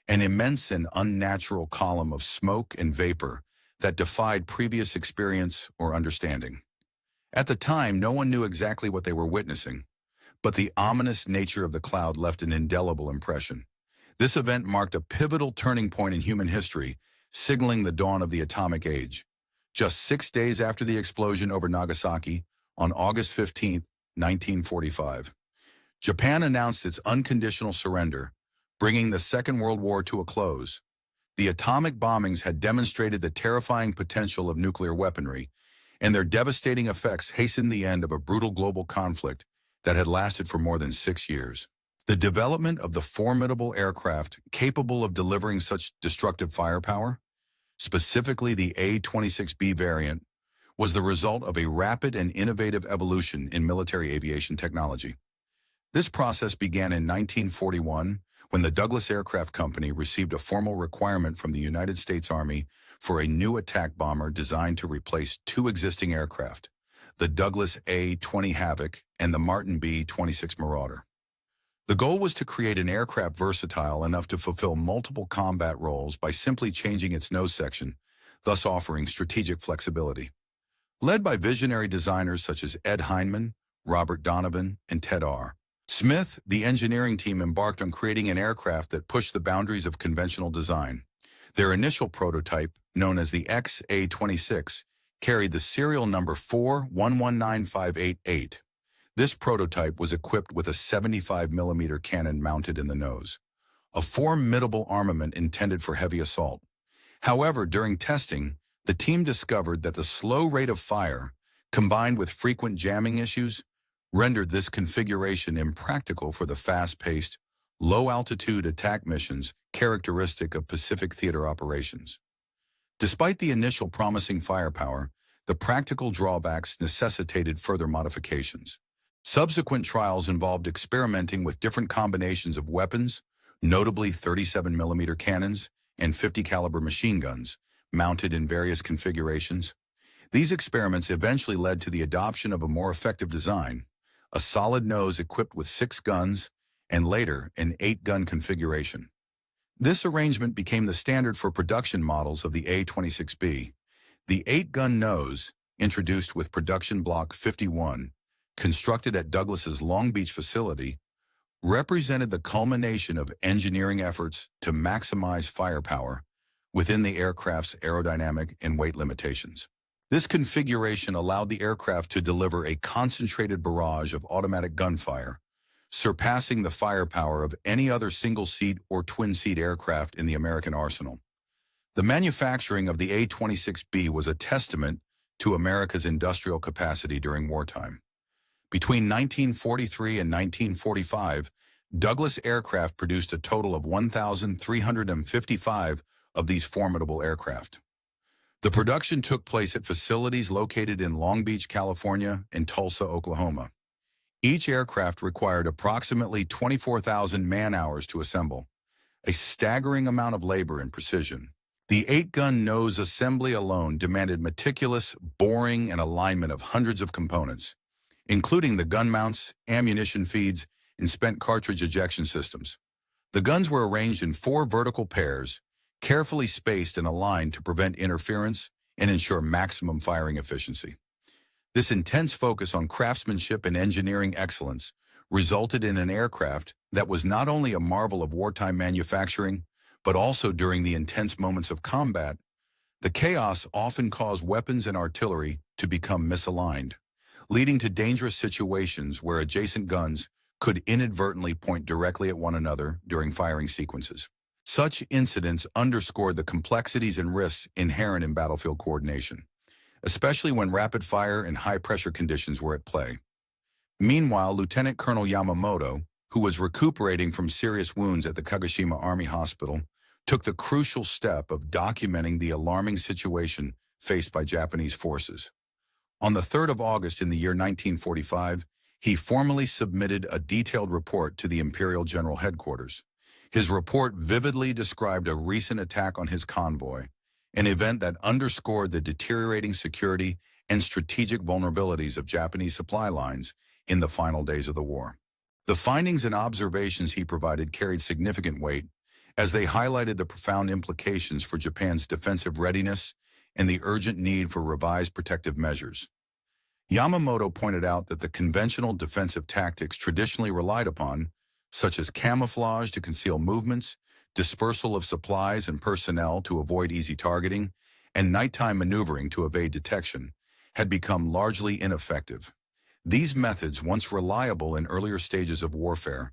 an immense and unnatural column of smoke and vapor that defied previous experience or understanding. At the time, no one knew exactly what they were witnessing, but the ominous nature of the cloud left an indelible impression. This event marked a pivotal turning point in human history, signaling the dawn of the atomic age. Just 6 days after the explosion over Nagasaki, on August 15, 1945, Japan announced its unconditional surrender, bringing the Second World War to a close. The atomic bombings had demonstrated the terrifying potential of nuclear weaponry, and their devastating effects hastened the end of a brutal global conflict that had lasted for more than 6 years. The development of the formidable aircraft capable of delivering such destructive firepower, specifically the A-26B variant, was the result of a rapid and innovative evolution in military aviation technology. This process began in 1941 when the Douglas Aircraft Company received a formal requirement from the United States Army for a new attack bomber designed to replace 2 existing aircraft, the Douglas A-20 Havoc and the Martin B-26 Marauder. The goal was to create an aircraft versatile enough to fulfill multiple combat roles by simply changing its nose section, thus offering strategic flexibility. Led by visionary designers such as Ed Hindman, Robert Donovan, and Ted R. Smith, the engineering team embarked on creating an aircraft that pushed the boundaries of conventional design. Their initial prototype, known as the XA-26, carried the serial number 4119588. This prototype was equipped with a 75mm cannon mounted in the nose, a formidable armament intended for heavy assault. However, during testing, the team discovered that the slow rate of fire, combined with frequent jamming issues, rendered this configuration impractical for the fast-paced, low-altitude attack missions characteristic of Pacific Theater operations. Despite the initial promising firepower, the practical drawbacks necessitated further modifications. Subsequent trials involved experimenting with different combinations of weapons, notably 37mm cannons and 50 caliber machine guns, mounted in various configurations. These experiments eventually led to the adoption of a more effective design, a solid nose equipped with 6 guns, and later an 8-gun configuration. This arrangement became the standard for production models of the A-26B. The 8-gun nose, introduced with Production Block 51, constructed at Douglas's Long Beach facility, represented the culmination of engineering efforts to maximize firepower within the aircraft's aerodynamic and weight limitations. This configuration allowed the aircraft to deliver a concentrated barrage of automatic gunfire, surpassing the firepower of any other single-seat or twin-seat aircraft in the American arsenal. The manufacturing of the A-26B was a testament to America's industrial capacity during wartime. Between 1943 and 1945, Douglas Aircraft produced a total of 1,355 of these formidable aircraft. The production took place at facilities located in Long Beach, California, and Tulsa, Oklahoma. Each aircraft required approximately 24,000 man-hours to assemble, a staggering amount of labor and precision. The 8-gun nose assembly alone demanded meticulous boring and alignment of hundreds of components, including the gun mounts, ammunition feeds, and spent cartridge ejection systems. The guns were arranged in 4 vertical pairs, carefully spaced and aligned to prevent interference and ensure maximum firing efficiency. This intense focus on craftsmanship and engineering excellence resulted in an aircraft that was not only a marvel of wartime manufacturing, but also during the intense moments of combat, the chaos often caused weapons and artillery to become misaligned, leading to dangerous situations where adjacent guns could inadvertently point directly at one another during firing sequences. Such incidents underscored the complexities and risks inherent in battlefield coordination, especially when rapid fire and high-pressure conditions were at play. Meanwhile, Lieutenant Colonel Yamamoto, who was recuperating from serious wounds at the Kagoshima Army Hospital, took the crucial step of documenting the alarming situation faced by Japanese forces. On the 3rd of August in the year 1945, he formally submitted a detailed report to the Imperial General Headquarters. His report vividly described a recent attack on his convoy, an event that underscored the deteriorating security and strategic vulnerabilities of Japanese supply lines in the final days of the war. The findings and observations he provided carried significant weight, as they highlighted the profound implications for Japan's defensive readiness and the urgent need for revised protective measures. Yamamoto pointed out that the conventional defensive tactics traditionally relied upon, such as camouflage to conceal movements, dispersal of supplies and personnel to avoid easy targeting, and nighttime maneuvering to evade detection, had become largely ineffective. These methods, once reliable in earlier stages of warfare,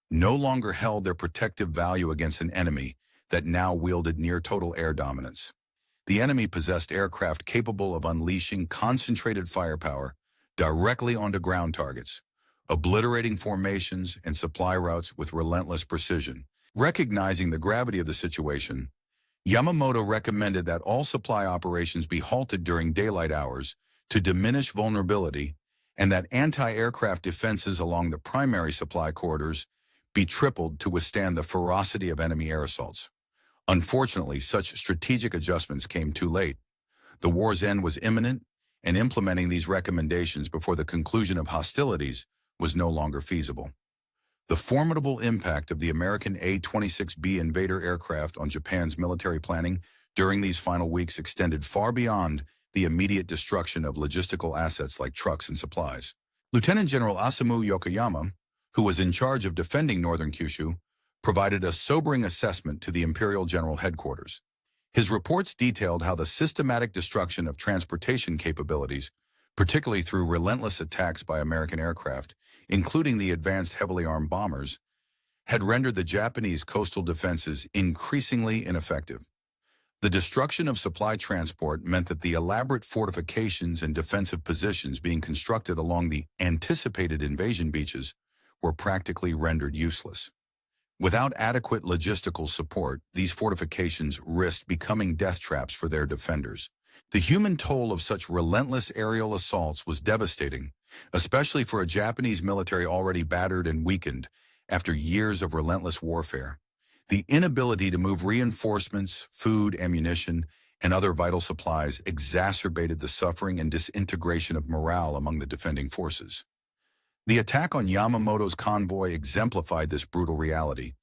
no longer held their protective value against an enemy that now wielded near-total air dominance. The enemy possessed aircraft capable of unleashing concentrated firepower directly onto ground targets, obliterating formations and supply routes with relentless precision. Recognizing the gravity of the situation, Yamamoto recommended that all supply operations be halted during daylight hours to diminish vulnerability, and that anti-aircraft defenses along the primary supply corridors be tripled to withstand the ferocity of enemy air assaults. Unfortunately, such strategic adjustments came too late. The war's end was imminent, and implementing these recommendations before the conclusion of hostilities was no longer feasible. The formidable impact of the American A-26B Invader aircraft on Japan's military planning during these final weeks extended far beyond the immediate destruction of logistical assets like trucks and supplies. Lieutenant General Osamu Yokoyama, who was in charge of defending northern Kyushu, provided a sobering assessment to the Imperial General Headquarters. His reports detailed how the systematic destruction of transportation capabilities, particularly through relentless attacks by American aircraft, including the advanced heavily armed bombers, had rendered the Japanese coastal defenses increasingly ineffective. The destruction of supply transport meant that the elaborate fortifications and defensive positions being constructed along the anticipated invasion beaches were practically rendered useless. Without adequate logistical support, these fortifications risked becoming death traps for their defenders. The human toll of such relentless aerial assaults was devastating, especially for a Japanese military already battered and weakened after years of relentless warfare. The inability to move reinforcements, food, ammunition, and other vital supplies exacerbated the suffering and disintegration of morale among the defending forces. The attack on Yamamoto's convoy exemplified this brutal reality,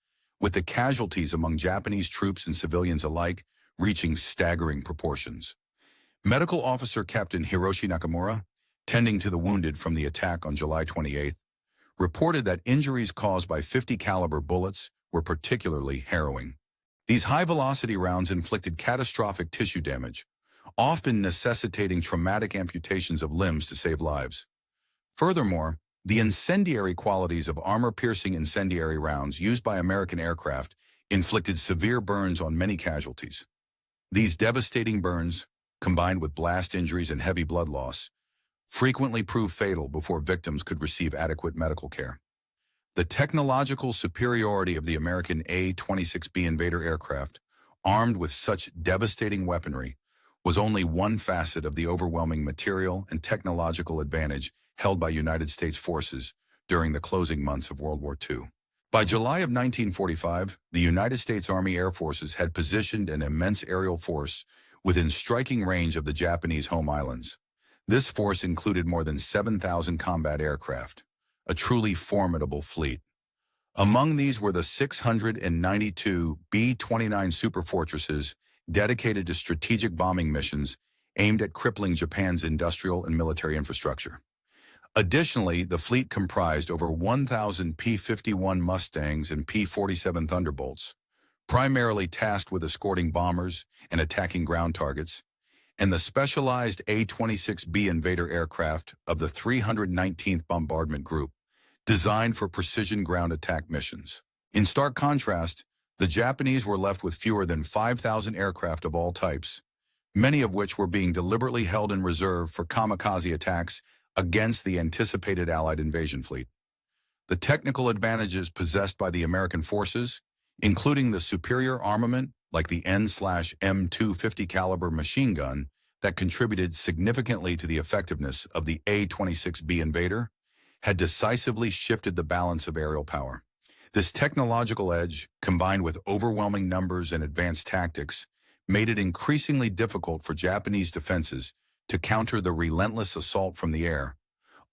with the casualties among Japanese troops and civilians alike reaching staggering proportions. Medical Officer Captain Hiroshi Nakamura, tending to the wounded from the attack on July 28th, reported that injuries caused by .50 caliber bullets were particularly harrowing. These high-velocity rounds inflicted catastrophic tissue damage, often necessitating traumatic amputations of limbs to save lives. Furthermore, the incendiary qualities of armor-piercing incendiary rounds used by American aircraft inflicted severe burns on many casualties. These devastating burns, combined with blast injuries and heavy blood loss, frequently proved fatal before victims could receive adequate medical care. The technological superiority of the American A-26B Invader aircraft, armed with such devastating weaponry, was only one facet of the overwhelming material and technological advantage held by United States forces during the closing months of World War II. By July of 1945, the United States Army Air Forces had positioned an immense aerial force within striking range of the Japanese home islands. This force included more than 7,000 combat aircraft, a truly formidable fleet. Among these were the 692 B-29 superfortresses dedicated to strategic bombing missions aimed at crippling Japan's industrial and military infrastructure. Additionally, the fleet comprised over 1,000 P-51 Mustangs and P-47 Thunderbolts, primarily tasked with escorting bombers and attacking ground targets, and the specialized A-26B Invader aircraft of the 319th Bombardment Group, designed for precision ground attack missions. In stark contrast, the Japanese were left with fewer than 5,000 aircraft of all types, many of which were being deliberately held in reserve for kamikaze attacks against the anticipated Allied invasion fleet. The technical advantages possessed by the American forces, including the superior armament like the N/M250 caliber machine gun that contributed significantly to the effectiveness of the A-26B Invader, had decisively shifted the balance of aerial power. This technological edge, combined with overwhelming numbers and advanced tactics, made it increasingly difficult for Japanese defenses to counter the relentless assault from the air,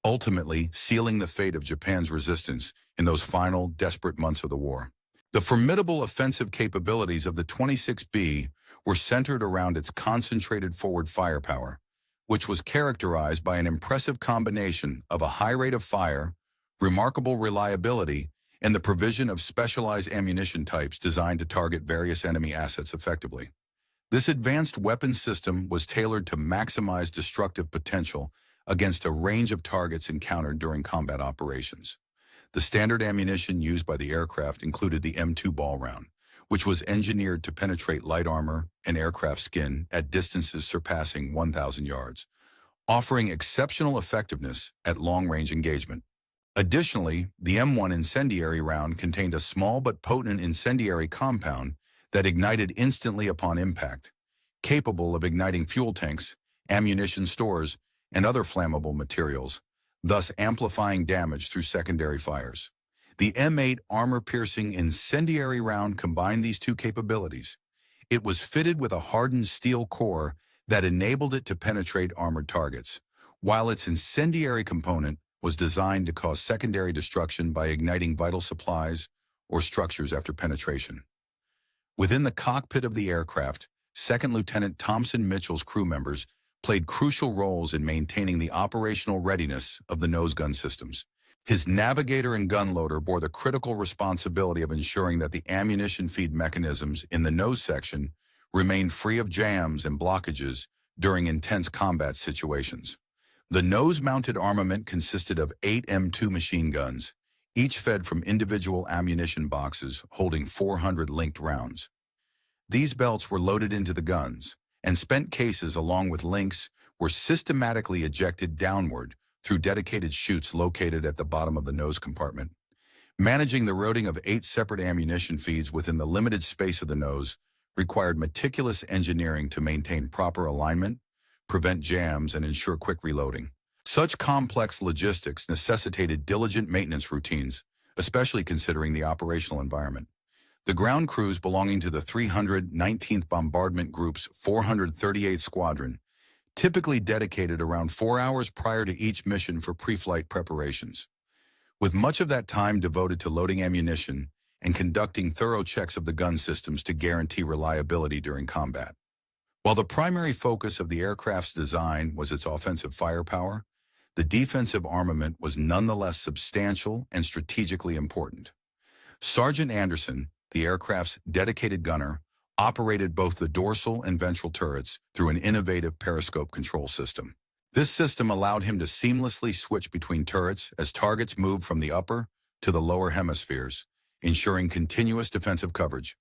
ultimately sealing the fate of Japan's resistance in those final, desperate months of the war. The formidable offensive capabilities of the 26B were centered around its concentrated forward firepower, which was characterized by an impressive combination of a high rate of fire, remarkable reliability, and the provision of specialized ammunition types designed to target various enemy assets effectively. This advanced weapons system was tailored to maximize destructive potential against a range of targets encountered during combat operations. The standard ammunition used by the aircraft included the M2 ball round, which was engineered to penetrate light armor and aircraft skin at distances surpassing 1,000 yards, offering exceptional effectiveness at long-range engagement. Additionally, the M1 incendiary round contained a small but potent incendiary compound that ignited instantly upon impact, capable of igniting fuel tanks, ammunition stores, and other flammable materials, thus amplifying damage through secondary fires. The M8 armor-piercing incendiary round combined these two capabilities. It was fitted with a hardened steel core that enabled it to penetrate armored targets, while its incendiary component was designed to cause secondary destruction by igniting vital supplies or structures after penetration. Within the cockpit of the aircraft, Second Lieutenant Thompson Mitchell's crew members played crucial roles in maintaining the operational readiness of the nose gun systems. His navigator and gun loader bore the critical responsibility of ensuring that the ammunition feed mechanisms in the nose section remained free of jams and blockages during intense combat situations. The nose-mounted armament consisted of 8 M2 machine guns, each fed from individual ammunition boxes holding 400 linked rounds. These belts were loaded into the guns, and spent cases along with links were systematically ejected downward through dedicated chutes located at the bottom of the nose compartment. Managing the loading of 8 separate ammunition feeds within the limited space of the nose required meticulous engineering to maintain proper alignment, prevent jams, and ensure quick reloading. Such complex logistics necessitated diligent maintenance routines, especially considering the operational environment. The ground crews belonging to the 319th Bombardment Group's 438th Squadron typically dedicated around 4 hours prior to each mission for pre-flight preparations, with much of that time devoted to loading ammunition and conducting thorough checks of the gun systems to guarantee reliability during combat. While the primary focus of the aircraft's design was its offensive firepower, the defensive armament was nonetheless substantial and strategically important. Sergeant Anderson, the aircraft's dedicated gunner, operated both the dorsal and ventral turrets through an innovative periscope control system. This system allowed him to seamlessly switch between turrets as targets moved from the upper to the lower hemispheres, ensuring continuous defensive coverage.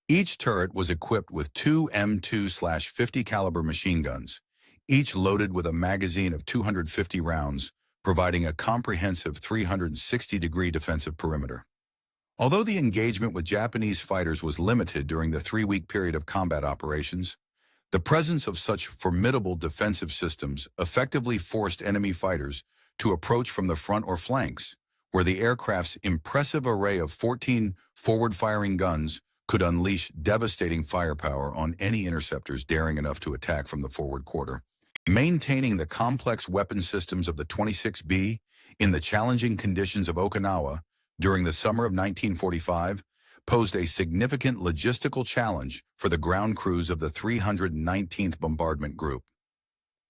Each turret was equipped with 2 M2/50 caliber machine guns, each loaded with a magazine of 250 rounds, providing a comprehensive 360-degree defensive perimeter. Although the engagement with Japanese fighters was limited during the 3-week period of combat operations, the presence of such formidable defensive systems effectively forced enemy fighters to approach from the front or flanks, where the aircraft's impressive array of 14 forward-firing guns could unleash devastating firepower on any interceptors daring enough to attack from the forward quarter. Maintaining the complex weapon systems of the 26B in the challenging conditions of Okinawa during the summer of 1945 posed a significant logistical challenge for the ground crews of the 319th Bombardment Group.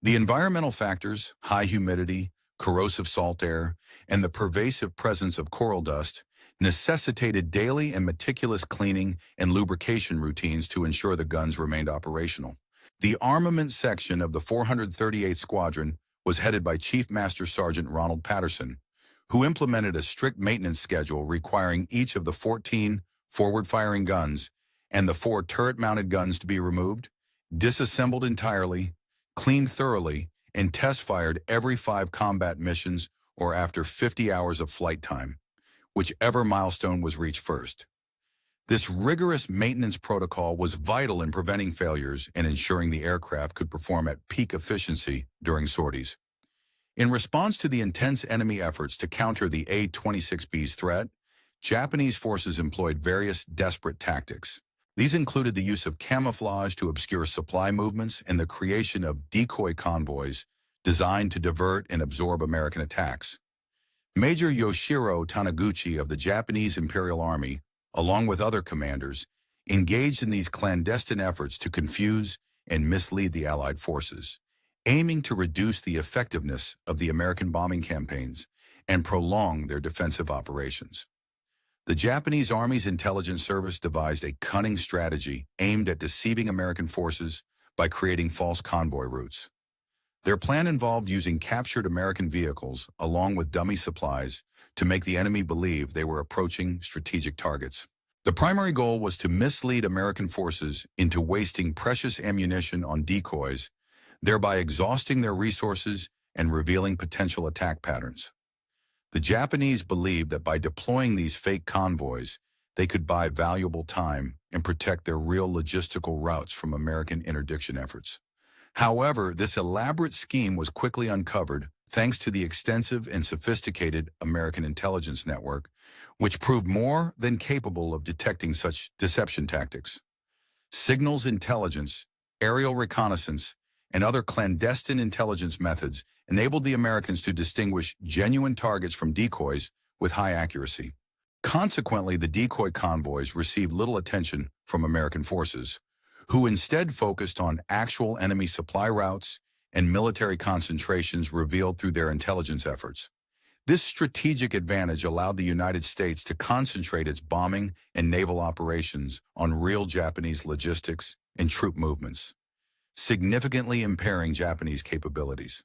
The environmental factors, high humidity, corrosive salt air, and the pervasive presence of coral dust necessitated daily and meticulous cleaning and lubrication routines to ensure the guns remained operational. The armament section of the 438th Squadron was headed by Chief Master Sergeant Ronald Patterson, who implemented a strict maintenance schedule requiring each of the 14 forward-firing guns and the 4 turret-mounted guns to be removed, disassembled entirely, cleaned thoroughly, and test-fired every 5 combat missions or after 50 hours of flight time, whichever milestone was reached first. This rigorous maintenance protocol was vital in preventing failures and ensuring the aircraft could perform at peak efficiency during sorties. In response to the intense enemy efforts to counter the A-26B's threat, Japanese forces employed various desperate tactics. These included the use of camouflage to obscure supply movements and the creation of decoy convoys designed to divert and absorb American attacks. Major Yoshiro Taniguchi of the Japanese Imperial Army, along with other commanders, engaged in these clandestine efforts to confuse and mislead the Allied forces, aiming to reduce the effectiveness of the American bombing campaigns and prolong their defensive operations. The Japanese Army's intelligence service devised a cunning strategy aimed at deceiving American forces by creating false convoy routes. Their plan involved using captured American vehicles along with dummy supplies to make the enemy believe they were approaching strategic targets. The primary goal was to mislead American forces into wasting precious ammunition on decoys, thereby exhausting their resources and revealing potential attack patterns. The Japanese believed that by deploying these fake convoys, they could buy valuable time and protect their real logistical routes from American interdiction efforts. However, this elaborate scheme was quickly uncovered thanks to the extensive and sophisticated American intelligence network, which proved more than capable of detecting such deception tactics. Signals intelligence, aerial reconnaissance, and other clandestine intelligence methods enabled the Americans to distinguish genuine targets from decoys with high accuracy. Consequently, the decoy convoys received little attention from American forces, who instead focused on actual enemy supply routes and military concentrations revealed through their intelligence efforts. This strategic advantage allowed the United States to concentrate its bombing and naval operations on real Japanese logistics and troop movements, significantly impairing Japanese capabilities.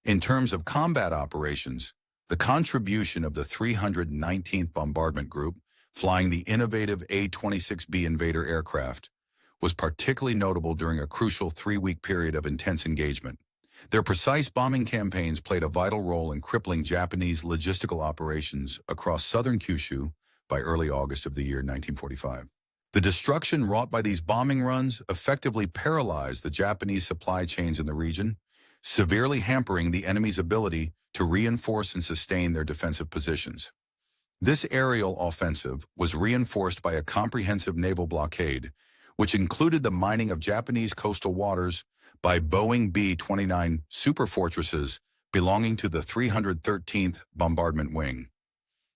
In terms of combat operations, the contribution of the 319th Bombardment Group, flying the innovative A-26B Invader aircraft, was particularly notable during a crucial 3-week period of intense engagement. Their precise bombing campaigns played a vital role in crippling Japanese logistical operations across southern Kyushu by early August of the year 1945. The destruction wrought by these bombing runs effectively paralyzed the Japanese supply chains in the region, severely hampering the enemy's ability to reinforce and sustain their defensive positions. This aerial offensive was reinforced by a comprehensive naval blockade, which included the mining of Japanese coastal waters by Boeing B-29 superfortresses belonging to the 313th Bombardment Wing.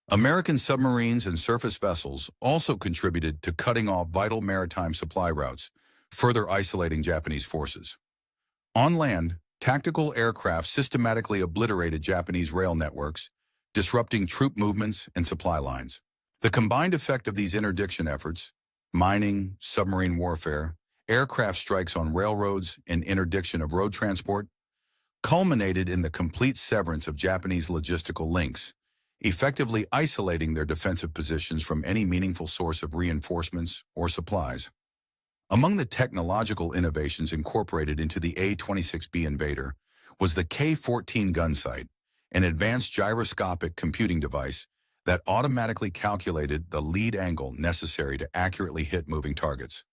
American submarines and surface vessels also contributed to cutting off vital maritime supply routes, further isolating Japanese forces. On land, tactical aircraft systematically obliterated Japanese rail networks, disrupting troop movements and supply lines. The combined effect of these interdiction efforts, mining, submarine warfare, aircraft strikes on railroads, and interdiction of road transport, culminated in the complete severance of Japanese logistical links, effectively isolating their defensive positions from any meaningful source of reinforcements or supplies. Among the technological innovations incorporated into the A-26B Invader was the K-14 gun sight, an advanced gyroscopic computing device that automatically calculated the lead angle necessary to accurately hit moving targets.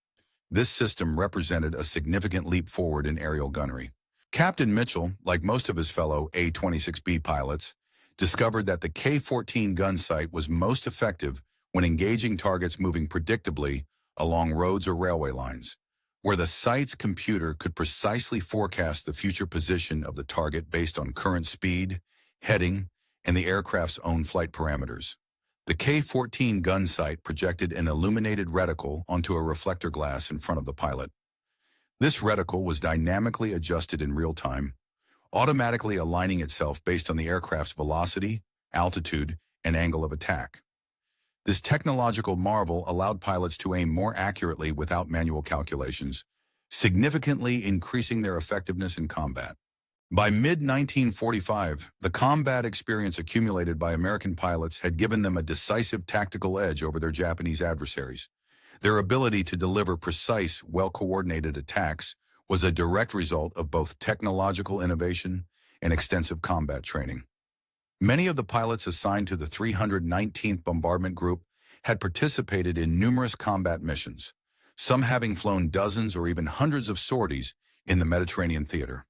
This system represented a significant leap forward in aerial gunnery. Captain Mitchell, like most of his fellow A-26B pilots, discovered that the K-14 gun sight was most effective when engaging targets moving predictably along roads or railway lines, where the sight's computer could precisely forecast the future position of the target based on current speed, heading, and the aircraft's own flight parameters. The K-14 gun sight projected an illuminated reticle onto a reflector glass in front of the pilot. This reticle was dynamically adjusted in real time, automatically aligning itself based on the aircraft's velocity, altitude, and angle of attack. This technological marvel allowed pilots to aim more accurately without manual calculations, significantly increasing their effectiveness in combat. By mid-1945, the combat experience accumulated by American pilots had given them a decisive tactical edge over their Japanese adversaries. Their ability to deliver precise, well-coordinated attacks was a direct result of both technological innovation and extensive combat training. Many of the pilots assigned to the 319th Bombardment Group had participated in numerous combat missions, some having flown dozens or even hundreds of sorties in the Mediterranean theater.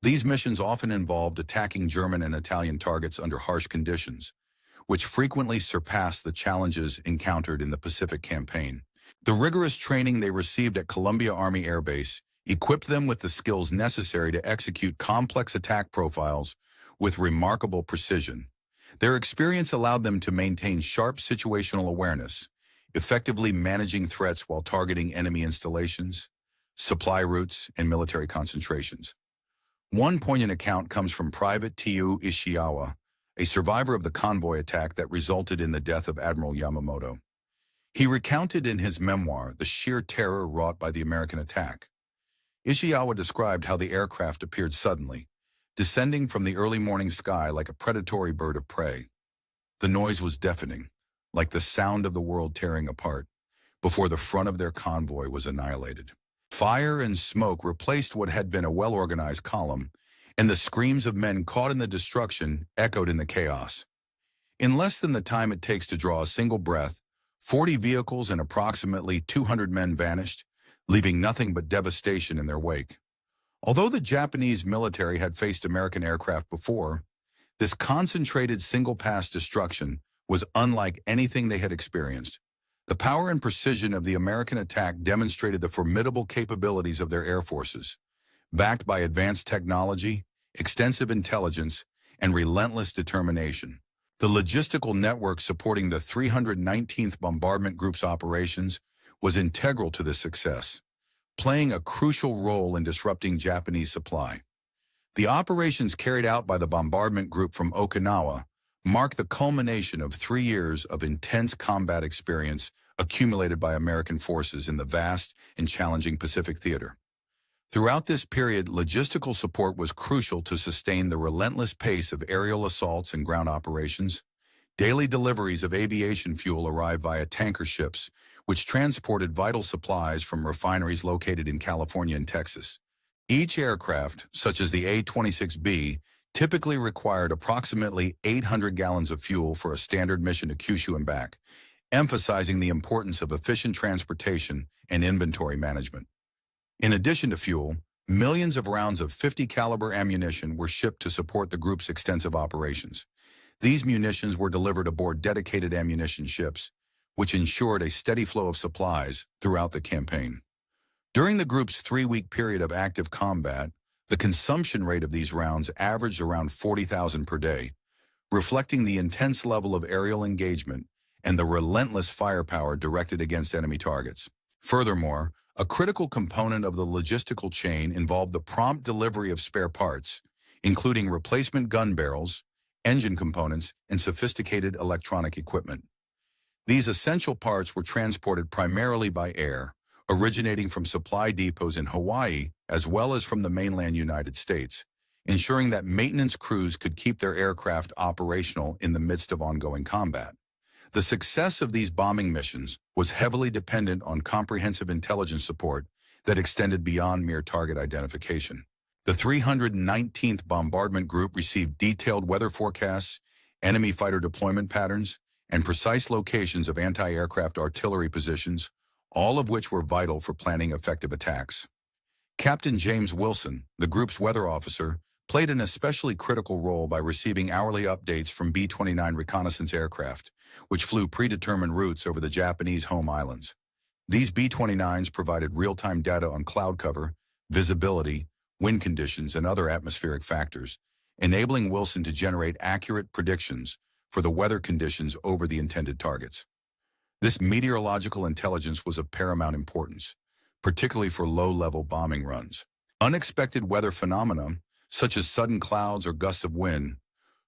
These missions often involved attacking German and Italian targets under harsh conditions, which frequently surpassed the challenges encountered in the Pacific Campaign. The rigorous training they received at Columbia Army Air Base equipped them with the skills necessary to execute complex attack profiles with remarkable precision. Their experience allowed them to maintain sharp situational awareness, effectively managing threats while targeting enemy installations, supply routes, and military concentrations. One poignant account comes from Private T.U. Ishiawa, a survivor of the convoy attack that resulted in the death of Admiral Yamamoto. He recounted in his memoir the sheer terror wrought by the American attack. Ishiawa described how the aircraft appeared suddenly, descending from the early morning sky like a predatory bird of prey. The noise was deafening, like the sound of the world tearing apart, before the front of their convoy was annihilated. Fire and smoke replaced what had been a well-organized column, and the screams of men caught in the destruction echoed in the chaos. In less than the time it takes to draw a single breath, 40 vehicles and approximately 200 men vanished, leaving nothing but devastation in their wake. Although the Japanese military had faced American aircraft before, this concentrated single-pass destruction was unlike anything they had experienced. The power and precision of the American attack demonstrated the formidable capabilities of their air forces, backed by advanced technology, extensive intelligence, and relentless determination. The logistical network supporting the 319th Bombardment Group's operations was integral to this success, playing a crucial role in disrupting Japanese supply. The operations carried out by the Bombardment Group from Okinawa mark the culmination of 3 years of intense combat experience accumulated by American forces in the vast and challenging Pacific theater. Throughout this period, logistical support was crucial to sustain the relentless pace of aerial assaults and ground operations. Daily deliveries of aviation fuel arrived via tanker ships, which transported vital supplies from refineries located in California and Texas. Each aircraft, such as the A-26B, typically required approximately 800 gallons of fuel for a standard mission to Kyushu and back, emphasizing the importance of efficient transportation and inventory management. In addition to fuel, millions of rounds of .50 caliber ammunition were shipped to support the group's extensive operations. These munitions were delivered aboard dedicated ammunition ships, which ensured a steady flow of supplies throughout the campaign. During the group's 3-week period of active combat, the consumption rate of these rounds averaged around 40,000 per day, reflecting the intense level of aerial engagement and the relentless firepower directed against enemy targets. Furthermore, a critical component of the logistical chain involved the prompt delivery of spare parts, including replacement gun barrels, engine components, and sophisticated electronic equipment. These essential parts were transported primarily by air, originating from supply depots in Hawaii as well as from the mainland United States, ensuring that maintenance crews could keep their aircraft operational in the midst of ongoing combat. The success of these bombing missions was heavily dependent on comprehensive intelligence support that extended beyond mere target identification. The 319th Bombardment Group received detailed weather forecasts, enemy fighter deployment patterns, and precise locations of anti-aircraft artillery positions, all of which were vital for planning effective attacks. Captain James Wilson, the group's weather officer, played an especially critical role by receiving hourly updates from B-29 reconnaissance aircraft, which flew predetermined routes over the Japanese home islands. These B-29s provided real-time data on cloud cover, visibility, wind conditions, and other atmospheric factors, enabling Wilson to generate accurate predictions for the weather conditions over the intended targets. This meteorological intelligence was of paramount importance, particularly for low-level bombing runs. Unexpected weather phenomena, such as sudden clouds or gusts of wind,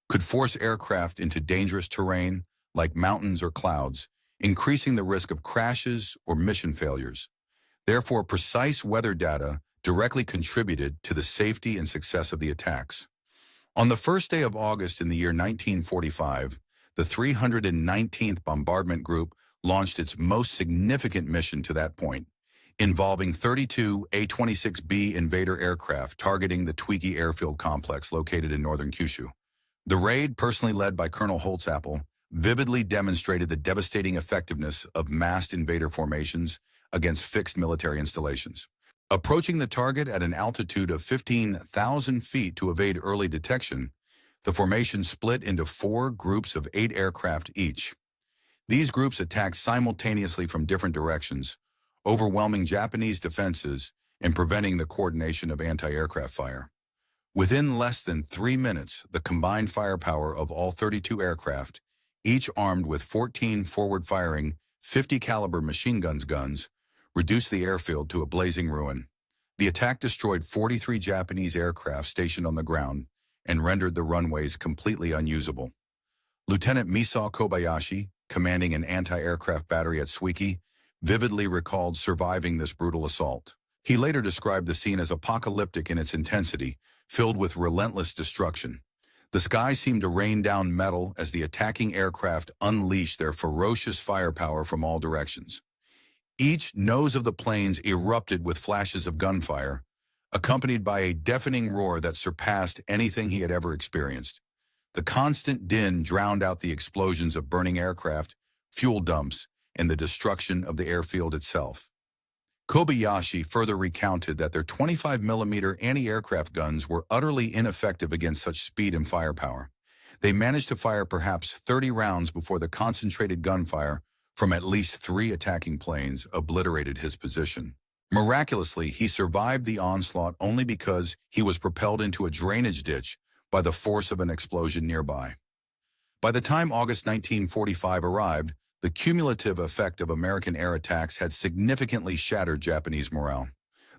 could force aircraft into dangerous terrain like mountains or clouds, increasing the risk of crashes or mission failures. Therefore, precise weather data directly contributed to the safety and success of the attacks. On the first day of August in the year 1945, the 319th Bombardment Group launched its most significant mission to that point, involving 32 A-26B Invader aircraft targeting the Tweaky Airfield Complex located in northern Kyushu. The raid, personally led by Colonel Holtzapfel, vividly demonstrated the devastating effectiveness of massed invader formations against fixed military installations. Approaching the target at an altitude of 15,000 feet to evade early detection, the formation split into 4 groups of 8 aircraft each. These groups attacked simultaneously from different directions, overwhelming Japanese defenses and preventing the coordination of anti-aircraft fire. Within less than 3 minutes, the combined firepower of all 32 aircraft, each armed with 14 forward-firing 50-caliber machine guns, reduced the airfield to a blazing ruin. The attack destroyed 43 Japanese aircraft stationed on the ground and rendered the runways completely unusable. Lieutenant Misao Kobayashi, commanding an anti-aircraft battery at Suiki, vividly recalled surviving this brutal assault. He later described the scene as apocalyptic in its intensity, filled with relentless destruction. The sky seemed to rain down metal as the attacking aircraft unleashed their ferocious firepower from all directions. Each nose of the planes erupted with flashes of gunfire, accompanied by a deafening roar that surpassed anything he had ever experienced. The constant din drowned out the explosions of burning aircraft, fuel dumps, and the destruction of the airfield itself. Kobayashi further recounted that their 25mm anti-aircraft guns were utterly ineffective against such speed and firepower. They managed to fire perhaps 30 rounds before the concentrated gunfire from at least 3 attacking planes obliterated his position. Miraculously, he survived the onslaught only because he was propelled into a drainage ditch by the force of an explosion nearby. By the time August 1945 arrived, the cumulative effect of American air attacks had significantly shattered Japanese morale.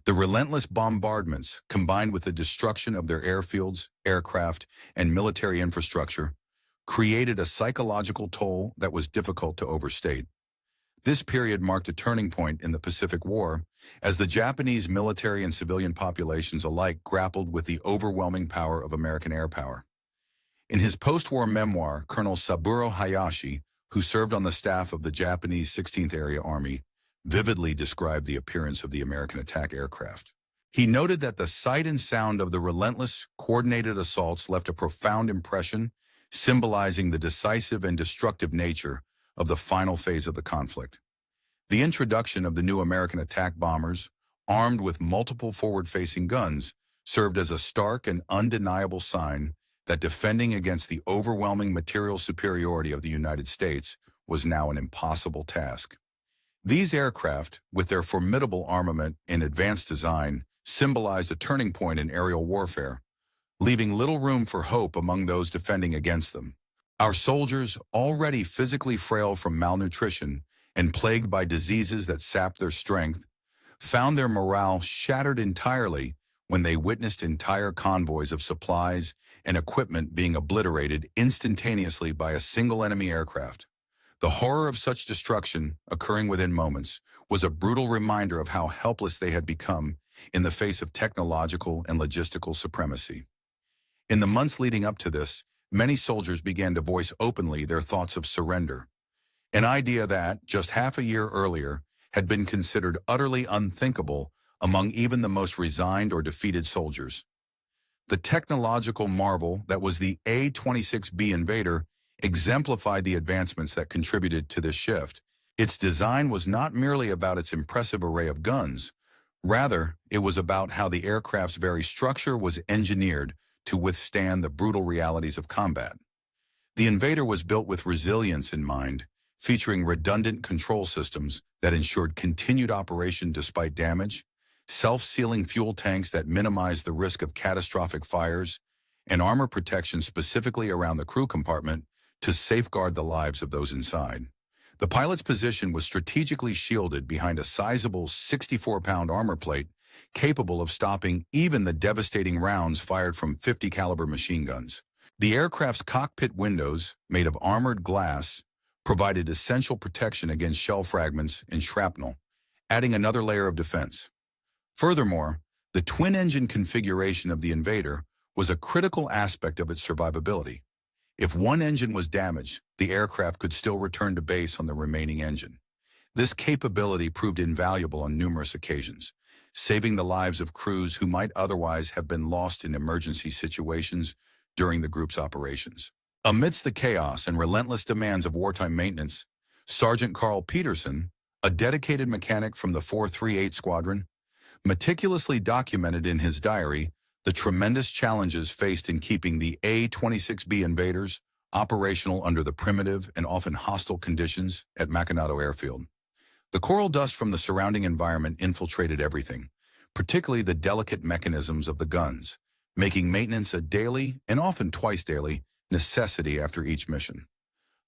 The relentless bombardments, combined with the destruction of their airfields, aircraft, and military infrastructure, created a psychological toll that was difficult to overstate. This period marked a turning point in the Pacific War, as the Japanese military and civilian populations alike grappled with the overwhelming power of American air power. In his post-war memoir, Colonel Saburo Hayashi, who served on the staff of the Japanese 16th Area Army, vividly described the appearance of the American attack aircraft. He noted that the sight and sound of the relentless, coordinated assaults left a profound impression, symbolizing the decisive and destructive nature of the final phase of the conflict. The introduction of the new American attack bombers, armed with multiple forward-facing guns, served as a stark and undeniable sign that defending against the overwhelming material superiority of the United States was now an impossible task. These aircraft, with their formidable armament and advanced design, symbolized a turning point in aerial warfare, leaving little room for hope among those defending against them. Our soldiers, already physically frail from malnutrition and plagued by diseases that sapped their strength, found their morale shattered entirely when they witnessed entire convoys of supplies and equipment being obliterated instantaneously by a single enemy aircraft. The horror of such destruction, occurring within moments, was a brutal reminder of how helpless they had become in the face of technological and logistical supremacy. In the months leading up to this, many soldiers began to voice openly their thoughts of surrender, an idea that, just half a year earlier, had been considered utterly unthinkable among even the most resigned or defeated soldiers. The technological marvel that was the A-26B Invader exemplified the advancements that contributed to this shift. Its design was not merely about its impressive array of guns. Rather, it was about how the aircraft's very structure was engineered to withstand the brutal realities of combat. The Invader was built with resilience in mind, featuring redundant control systems that ensured continued operation despite damage, self-sealing fuel tanks that minimized the risk of catastrophic fires, and armor protection specifically around the crew compartment to safeguard the lives of those inside. The pilot's position was strategically shielded behind a sizable 64-pound armor plate capable of stopping even the devastating rounds fired from 50-caliber machine guns. The aircraft's cockpit windows, made of armored glass, provided essential protection against shell fragments and shrapnel, adding another layer of defense. Furthermore, the twin-engine configuration of the Invader was a critical aspect of its survivability. If one engine was damaged, the aircraft could still return to base on the remaining engine. This capability proved invaluable on numerous occasions, saving the lives of crews who might otherwise have been lost in emergency situations during the group's operations. Amidst the chaos and relentless demands of wartime maintenance, Sergeant Carl Peterson, a dedicated mechanic from the 438 Squadron, meticulously documented in his diary the tremendous challenges faced in keeping the A-26B invaders operational under the primitive and often hostile conditions at Maconato Airfield. The coral dust from the surrounding environment infiltrated everything, particularly the delicate mechanisms of the guns, making maintenance a daily, and often twice daily, necessity after each mission.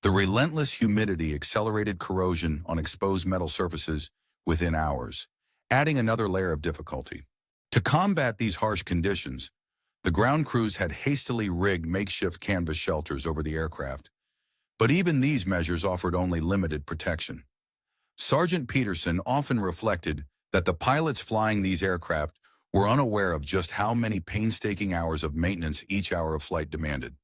The relentless humidity accelerated corrosion on exposed metal surfaces within hours, adding another layer of difficulty. To combat these harsh conditions, the ground crews had hastily rigged makeshift canvas shelters over the aircraft, but even these measures offered only limited protection. Sergeant Peterson often reflected that the pilots flying these aircraft were unaware of just how many painstaking hours of maintenance each hour of flight demanded.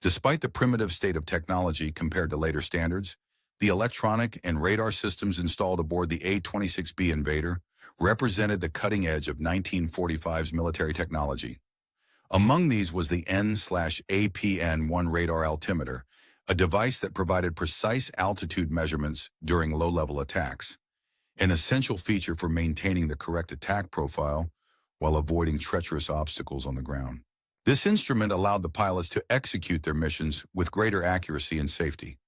Despite the primitive state of technology compared to later standards, the electronic and radar systems installed aboard the A-26B Invader represented the cutting edge of 1945's military technology. Among these was the N/APN-1 radar altimeter, a device that provided precise altitude measurements during low-level attacks, an essential feature for maintaining the correct attack profile while avoiding treacherous obstacles on the ground. This instrument allowed the pilots to execute their missions with greater accuracy and safety.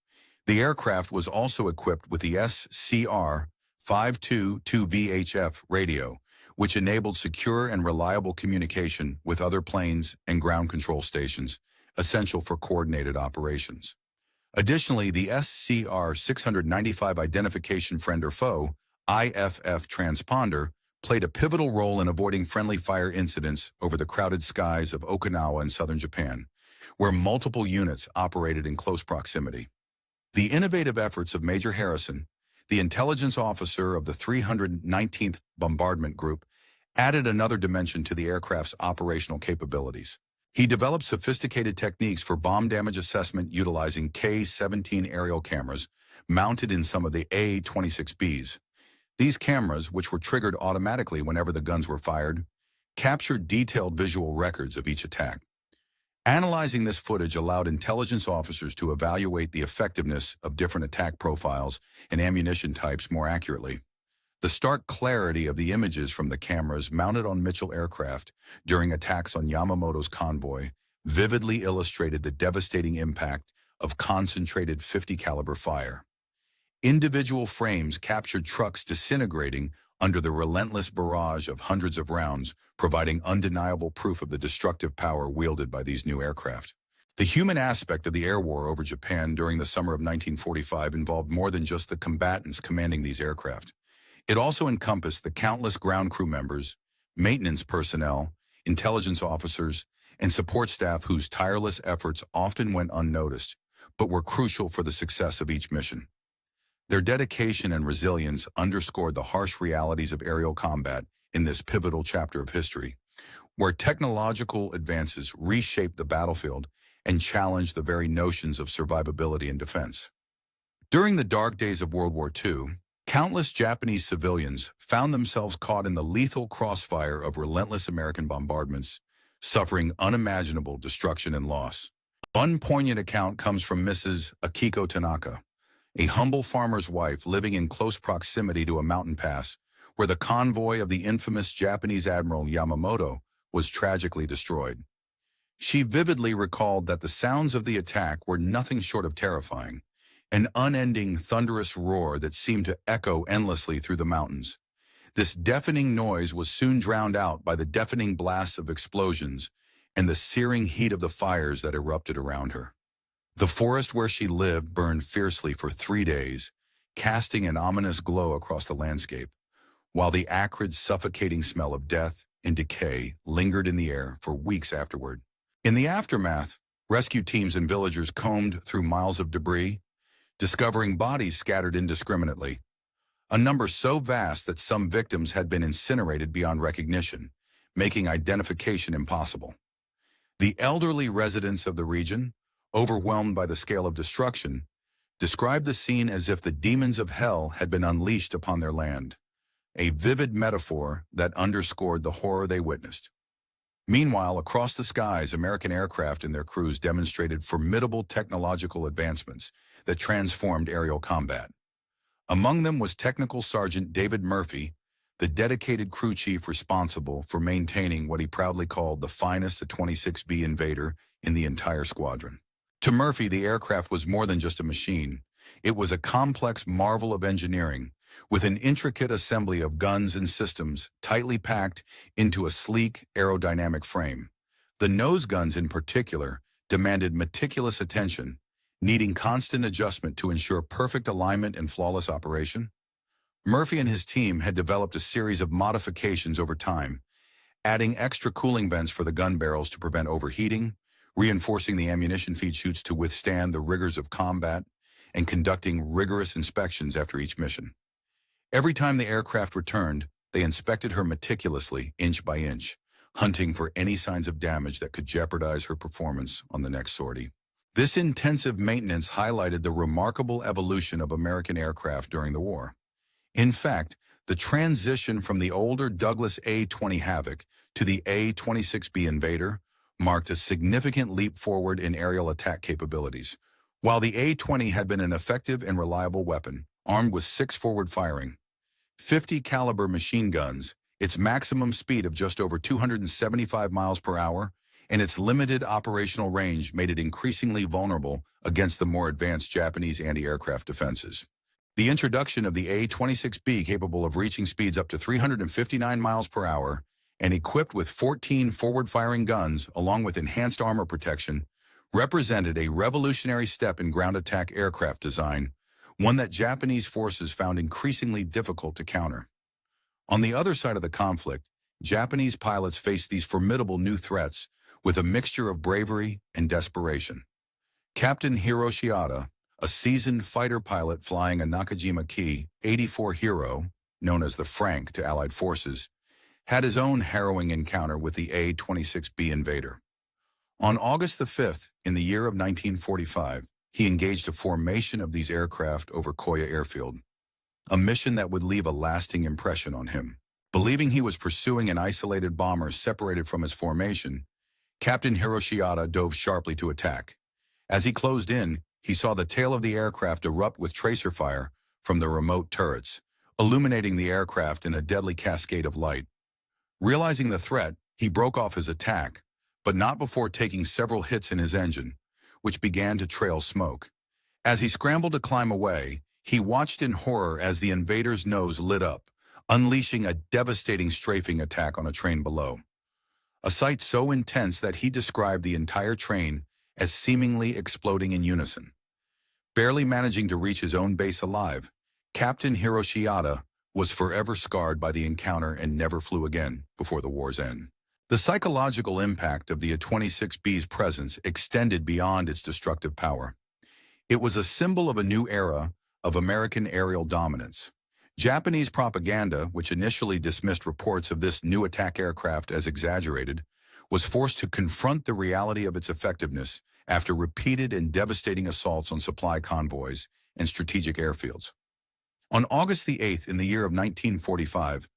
The aircraft was also equipped with the SCR-522VHF radio, which enabled secure and reliable communication with other planes and ground control stations, essential for coordinated operations. Additionally, the SCR-695 Identification Friend or Foe IFF transponder played a pivotal role in avoiding friendly fire incidents over the crowded skies of Okinawa in southern Japan, where multiple units operated in close proximity. The innovative efforts of Major Harrison, the intelligence officer of the 319th Bombardment Group, added another dimension to the aircraft's operational capabilities. He developed sophisticated techniques for bomb damage assessment utilizing K-17 aerial cameras mounted in some of the A-26Bs. These cameras, which were triggered automatically whenever the guns were fired, captured detailed visual records of each attack. Analyzing this footage allowed intelligence officers to evaluate the effectiveness of different attack profiles and ammunition types more accurately. The stark clarity of the images from the cameras mounted on Mitchell aircraft during attacks on Yamamoto's convoy vividly illustrated the devastating impact of concentrated .50 caliber fire. Individual frames captured trucks disintegrating under the relentless barrage of hundreds of rounds, providing undeniable proof of the destructive power wielded by these new aircraft. The human aspect of the air war over Japan during the summer of 1945 involved more than just the combatants commanding these aircraft. It also encompassed the countless ground crew members, maintenance personnel, intelligence officers, and support staff whose tireless efforts often went unnoticed, but were crucial for the success of each mission. Their dedication and resilience underscored the harsh realities of aerial combat in this pivotal chapter of history, where technological advances reshaped the battlefield and challenged the very notions of survivability and defense. During the dark days of World War II, countless Japanese civilians found themselves caught in the lethal crossfire of relentless American bombardments, suffering unimaginable destruction and loss. One poignant account comes from Mrs. Akiko Tanaka, a humble farmer's wife living in close proximity to a mountain pass where the convoy of the infamous Japanese Admiral Yamamoto was tragically destroyed. She vividly recalled that the sounds of the attack were nothing short of terrifying, an unending thunderous roar that seemed to echo endlessly through the mountains. This deafening noise was soon drowned out by the deafening blasts of explosions and the searing heat of the fires that erupted around her. The forest where she lived burned fiercely for 3 days, casting an ominous glow across the landscape, while the acrid, suffocating smell of death and decay lingered in the air for weeks afterward. In the aftermath, rescue teams and villagers combed through miles of debris, discovering bodies scattered indiscriminately, a number so vast that some victims had been incinerated beyond recognition, making identification impossible. The elderly residents of the region, overwhelmed by the scale of destruction, described the scene as if the demons of hell had been unleashed upon their land, a vivid metaphor that underscored the horror they witnessed. Meanwhile, across the skies, American aircraft and their crews demonstrated formidable technological advancements that transformed aerial combat. Among them was Technical Sergeant David Murphy, the dedicated crew chief responsible for maintaining what he proudly called the finest A-26B Invader in the entire squadron. To Murphy, the aircraft was more than just a machine. It was a complex marvel of engineering, with an intricate assembly of guns and systems tightly packed into a sleek, aerodynamic frame. The nose guns in particular demanded meticulous attention, needing constant adjustment to ensure perfect alignment and flawless operation. Murphy and his team had developed a series of modifications over time, adding extra cooling vents for the gun barrels to prevent overheating, reinforcing the ammunition feed chutes to withstand the rigors of combat, and conducting rigorous inspections after each mission. Every time the aircraft returned, they inspected her meticulously, inch by inch, hunting for any signs of damage that could jeopardize her performance on the next sortie. This intensive maintenance highlighted the remarkable evolution of American aircraft during the war. In fact, the transition from the older Douglas A-20 Havoc to the A-26B Invader marked a significant leap forward in aerial attack capabilities. While the A-20 had been an effective and reliable weapon, armed with 6 forward-firing, 50-caliber machine guns, its maximum speed of just over 275 miles per hour, and its limited operational range made it increasingly vulnerable against the more advanced Japanese anti-aircraft defenses. The introduction of the A-26B, capable of reaching speeds up to 359 miles per hour and equipped with 14 forward-firing guns along with enhanced armor protection, represented a revolutionary step in ground attack aircraft design, one that Japanese forces found increasingly difficult to counter. On the other side of the conflict, Japanese pilots faced these formidable new threats with a mixture of bravery and desperation. Captain Hiroshi Ota, a seasoned fighter pilot flying a Nakajima Ki 84 Hero, known as the Frank to Allied forces, had his own harrowing encounter with the A-26B Invader. On August the 5th, in the year of 1945, he engaged a formation of these aircraft over Koya Airfield, a mission that would leave a lasting impression on him. Believing he was pursuing an isolated bomber separated from his formation, Captain Hiroshi Ota dove sharply to attack. As he closed in, he saw the tail of the aircraft erupt with tracer fire from the remote turrets, illuminating the aircraft in a deadly cascade of light. Realizing the threat, he broke off his attack, but not before taking several hits in his engine, which began to trail smoke. As he scrambled to climb away, he watched in horror as the invader's nose lit up, unleashing a devastating strafing attack on a train below. A sight so intense that he described the entire train as seemingly exploding in unison. Barely managing to reach his own base alive, Captain Hiroshi Ota was forever scarred by the encounter and never flew again before the war's end. The psychological impact of the A-26B's presence extended beyond its destructive power. It was a symbol of a new era of American aerial dominance. Japanese propaganda, which initially dismissed reports of this new attack aircraft as exaggerated, was forced to confront the reality of its effectiveness after repeated and devastating assaults on supply convoys and strategic airfields. On August the 8th in the year of 1945,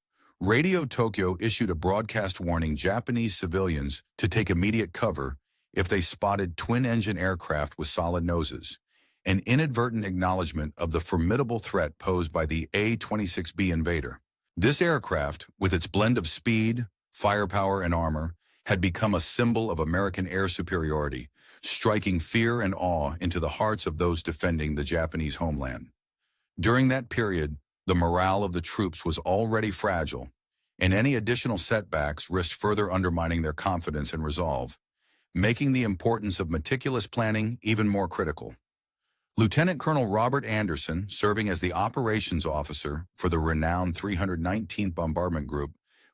Radio Tokyo issued a broadcast warning Japanese civilians to take immediate cover if they spotted twin-engine aircraft with solid noses, an inadvertent acknowledgement of the formidable threat posed by the A-26B Invader. This aircraft, with its blend of speed, firepower, and armor, had become a symbol of American air superiority, striking fear and awe into the hearts of those defending the Japanese homeland. During that period, the morale of the troops was already fragile, and any additional setbacks risked further undermining their confidence and resolve, making the importance of meticulous planning even more critical. Lieutenant Colonel Robert Anderson, serving as the operations officer for the renowned 319th Bombardment Group,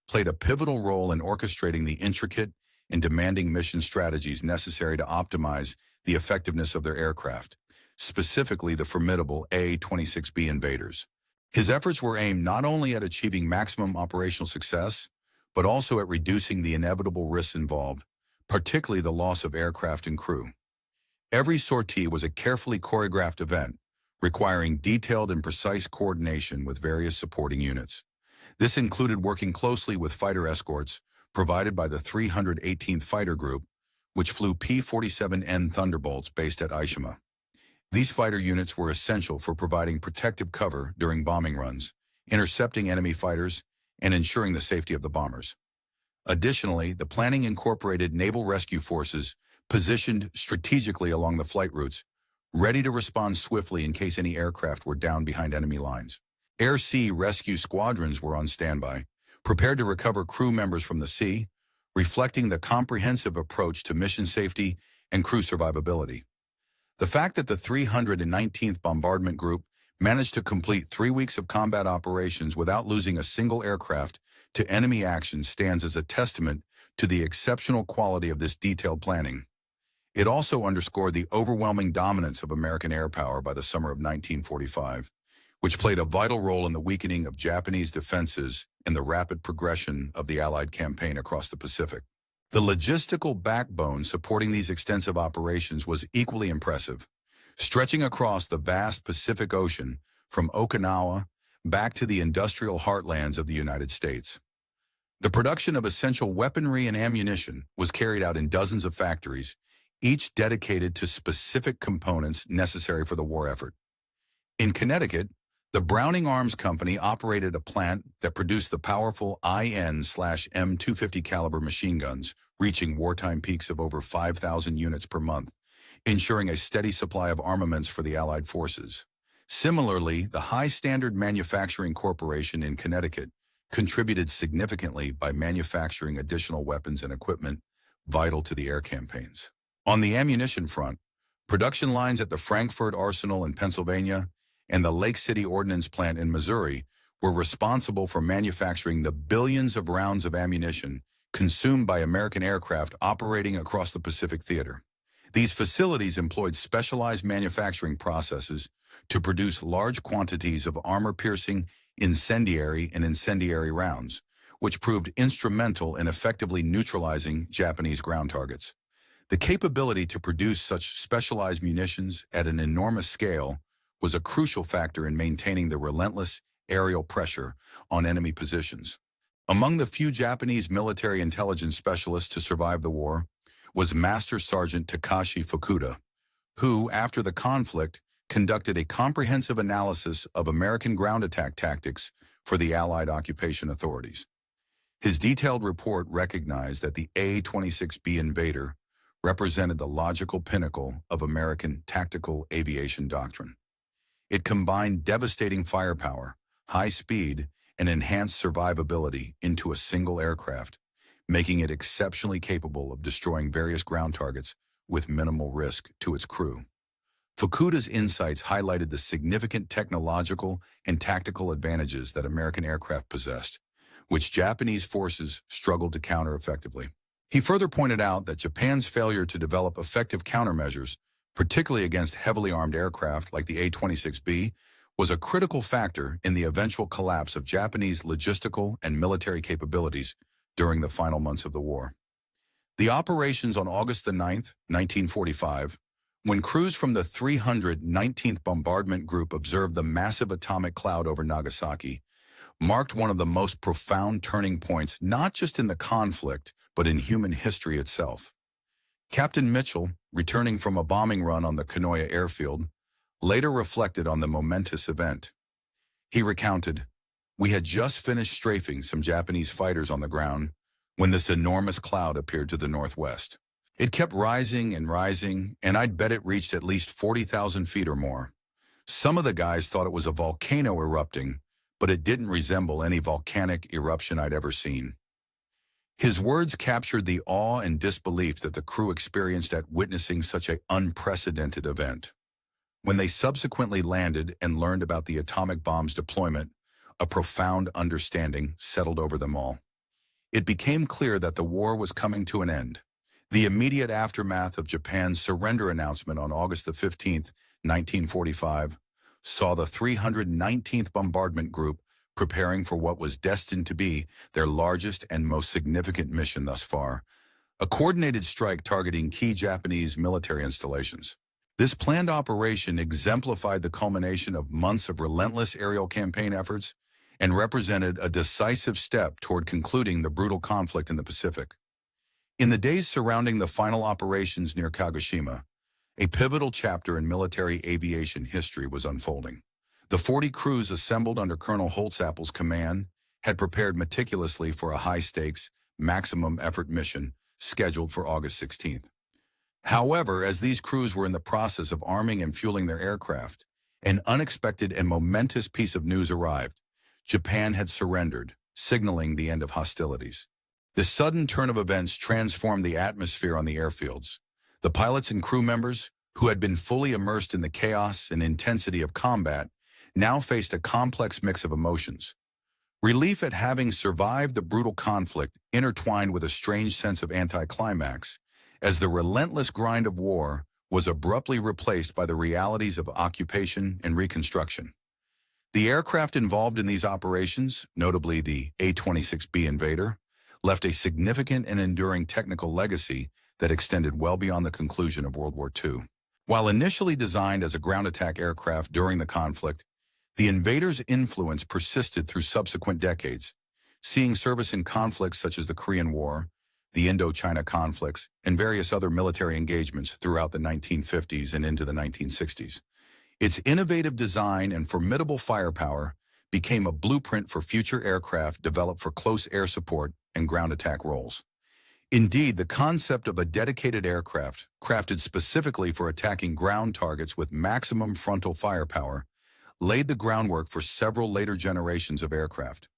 played a pivotal role in orchestrating the intricate and demanding mission strategies necessary to optimize the effectiveness of their aircraft, specifically the formidable A-26B Invaders. His efforts were aimed not only at achieving maximum operational success, but also at reducing the inevitable risks involved, particularly the loss of aircraft and crew. Every sortie was a carefully choreographed event, requiring detailed and precise coordination with various supporting units. This included working closely with fighter escorts provided by the 318th Fighter Group, which flew P-47N Thunderbolts based at Aishima. These fighter units were essential for providing protective cover during bombing runs, intercepting enemy fighters, and ensuring the safety of the bombers. Additionally, the planning incorporated naval rescue forces positioned strategically along the flight routes, ready to respond swiftly in case any aircraft were down behind enemy lines. Air-sea rescue squadrons were on standby, prepared to recover crew members from the sea, reflecting the comprehensive approach to mission safety and crew survivability. The fact that the 319th Bombardment Group managed to complete 3 weeks of combat operations without losing a single aircraft to enemy action stands as a testament to the exceptional quality of this detailed planning. It also underscored the overwhelming dominance of American air power by the summer of 1945, which played a vital role in the weakening of Japanese defenses and the rapid progression of the Allied campaign across the Pacific. The logistical backbone supporting these extensive operations was equally impressive, stretching across the vast Pacific Ocean from Okinawa back to the industrial heartlands of the United States. The production of essential weaponry and ammunition was carried out in dozens of factories, each dedicated to specific components necessary for the war effort. In Connecticut, the Browning Arms Company operated a plant that produced the powerful IN/M250 caliber machine guns, reaching wartime peaks of over 5,000 units per month, ensuring a steady supply of armaments for the Allied forces. Similarly, the High Standard Manufacturing Corporation in Connecticut contributed significantly by manufacturing additional weapons and equipment vital to the air campaigns. On the ammunition front, production lines at the Frankfurt Arsenal in Pennsylvania and the Lake City Ordnance Plant in Missouri were responsible for manufacturing the billions of rounds of ammunition consumed by American aircraft operating across the Pacific Theater. These facilities employed specialized manufacturing processes to produce large quantities of armor-piercing, incendiary rounds, which proved instrumental in effectively neutralizing Japanese ground targets. The capability to produce such specialized munitions at an enormous scale was a crucial factor in maintaining the relentless aerial pressure on enemy positions. Among the few Japanese military intelligence specialists to survive the war was Master Sergeant Takashi Fukuda, who, after the conflict, conducted a comprehensive analysis of American ground attack tactics for the Allied occupation authorities. His detailed report recognized that the A-26B Invader represented the logical pinnacle of American tactical aviation doctrine. It combined devastating firepower, high speed, and enhanced survivability into a single aircraft, making it exceptionally capable of destroying various ground targets with minimal risk to its crew. Fukuda's insights highlighted the significant technological and tactical advantages that American aircraft possessed, which Japanese forces struggled to counter effectively. He further pointed out that Japan's failure to develop effective countermeasures, particularly against heavily armed aircraft like the A-26B, was a critical factor in the eventual collapse of Japanese logistical and military capabilities during the final months of the war. The operations on August 9, 1945, when crews from the 319th Bombardment Group observed the massive atomic cloud over Nagasaki, marked one of the most profound turning points not just in the conflict, but in human history itself. Captain Mitchell, returning from a bombing run on the Kanoya airfield, later reflected on the momentous event. He recounted, "We had just finished strafing some Japanese fighters on the ground when this enormous cloud appeared to the northwest. It kept rising, and I'd bet it reached at least 40,000 feet or more. Some of the guys thought it was a volcano erupting, but it didn't resemble any volcanic eruption I'd ever seen." His words captured the awe and disbelief that the crew experienced at witnessing such an unprecedented event. When they subsequently landed and learned about the atomic bomb's deployment, a profound understanding settled over them all. It became clear that the war was coming to an end. The immediate aftermath of Japan's surrender announcement on August 15, 1945, saw the 319th Bombardment Group preparing for what was destined to be their largest and most significant mission thus far, a coordinated strike targeting key Japanese military installations. This planned operation exemplified the culmination of months of relentless aerial campaign efforts and represented a decisive step toward concluding the brutal conflict in the Pacific. In the days surrounding the final operations near Kagoshima, a pivotal chapter in military aviation history was unfolding. The 40 crews assembled under Colonel Holtzappel's command had prepared meticulously for a high-stakes, maximum-effort mission scheduled for August 16th. However, as these crews were in the process of arming and fueling their aircraft, an unexpected and momentous piece of news arrived. Japan had surrendered, signaling the end of hostilities. This sudden turn of events transformed the atmosphere on the airfields. The pilots and crew members, who had been fully immersed in the chaos and intensity of combat, now faced a complex mix of emotions. Relief at having survived the brutal conflict intertwined with a strange sense of anticlimax, as the relentless grind of war was abruptly replaced by the realities of occupation and reconstruction. The aircraft involved in these operations, notably the A-26B Invader, left a significant and enduring technical legacy that extended well beyond the conclusion of World War II. While initially designed as a ground attack aircraft during the conflict, the Invader's influence persisted through subsequent decades, seeing service in conflicts such as the Korean War, the Indochina conflicts, and various other military engagements throughout the 1950s and into the 1960s. Its innovative design and formidable firepower became a blueprint for future aircraft developed for close air support and ground attack roles. Indeed, the concept of a dedicated aircraft, crafted specifically for attacking ground targets with maximum frontal firepower, laid the groundwork for several later generations of aircraft.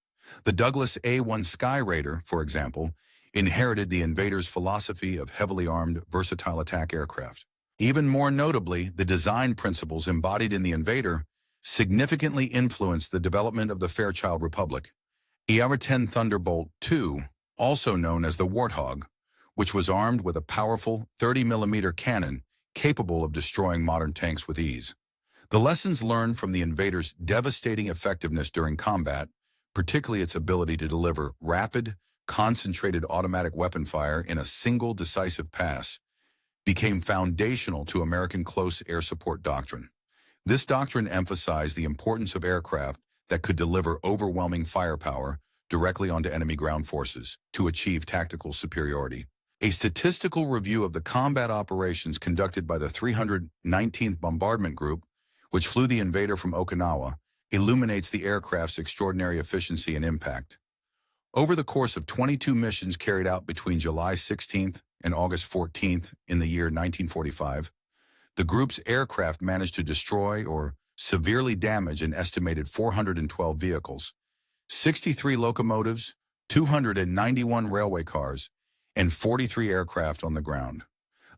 The Douglas A-1 Skyraider, for example, inherited the Invader's philosophy of heavily armed, versatile attack aircraft. Even more notably, the design principles embodied in the Invader significantly influenced the development of the Fairchild Republic. ER-10 Thunderbolt II, also known as the Warthog, which was armed with a powerful 30mm cannon capable of destroying modern tanks with ease. The lessons learned from the Invader's devastating effectiveness during combat, particularly its ability to deliver rapid, concentrated automatic weapon fire in a single decisive pass, became foundational to American close air support doctrine. This doctrine emphasized the importance of aircraft that could deliver overwhelming firepower directly onto enemy ground forces to achieve tactical superiority. A statistical review of the combat operations conducted by the 319th Bombardment Group, which flew the Invader from Okinawa, illuminates the aircraft's extraordinary efficiency and impact. Over the course of 22 missions carried out between July 16th and August 14th in the year 1945, the group's aircraft managed to destroy or severely damage an estimated 412 vehicles, 63 locomotives, 291 railway cars, and 43 aircraft on the ground.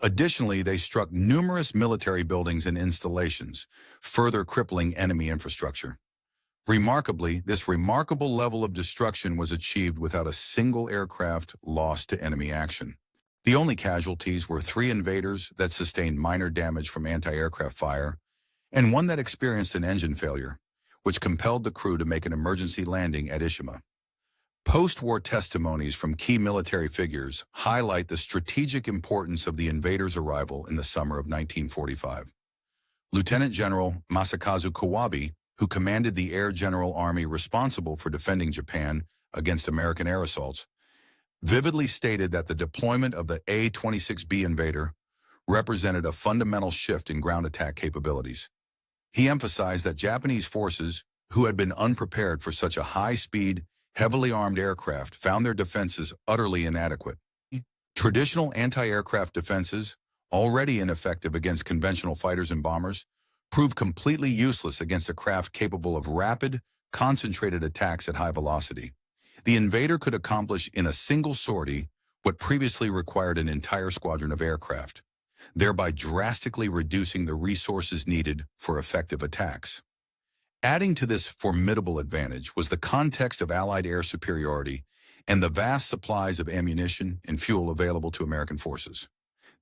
Additionally, they struck numerous military buildings and installations, further crippling enemy infrastructure. Remarkably, this remarkable level of destruction was achieved without a single aircraft lost to enemy action. The only casualties were 3 Invaders that sustained minor damage from anti-aircraft fire, and one that experienced an engine failure, which compelled the crew to make an emergency landing at Ishima. Post-war testimonies from key military figures highlight the strategic importance of the Invader's arrival in the summer of 1945. Lieutenant General Masakazu Kawabe, who commanded the Air General Army responsible for defending Japan against American air assaults, vividly stated that the deployment of the A-26B Invader represented a fundamental shift in ground attack capabilities. He emphasized that Japanese forces, who had been unprepared for such a high-speed, heavily armed aircraft, found their defenses utterly inadequate. Traditional anti-aircraft defenses, already ineffective against conventional fighters and bombers, proved completely useless against a craft capable of rapid, concentrated attacks at high velocity. The Invader could accomplish in a single sortie what previously required an entire squadron of aircraft, thereby drastically reducing the resources needed for effective attacks. Adding to this formidable advantage was the context of Allied air superiority and the vast supplies of ammunition and fuel available to American forces.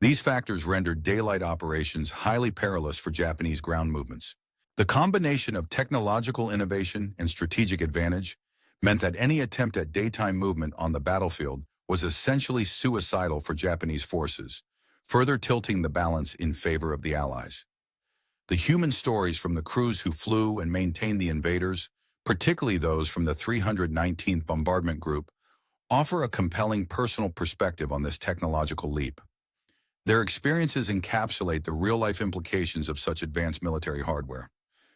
These factors rendered daylight operations highly perilous for Japanese ground movements. The combination of technological innovation and strategic advantage meant that any attempt at daytime movement on the battlefield was essentially suicidal for Japanese forces, further tilting the balance in favor of the Allies. The human stories from the crews who flew and maintained the invaders, particularly those from the 319th Bombardment Group, offer a compelling personal perspective on this technological leap. Their experiences encapsulate the real-life implications of such advanced military hardware.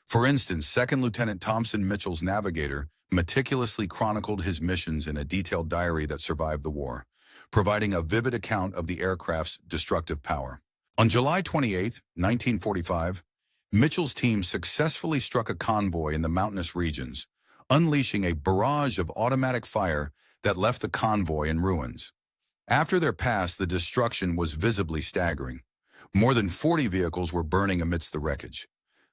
For instance, Second Lieutenant Thompson Mitchell's navigator meticulously chronicled his missions in a detailed diary that survived the war, providing a vivid account of the aircraft's destructive power. On July 28, 1945, Mitchell's team successfully struck a convoy in the mountainous regions, unleashing a barrage of automatic fire that left the convoy in ruins. After their pass, the destruction was visibly staggering. More than 40 vehicles were burning amidst the wreckage.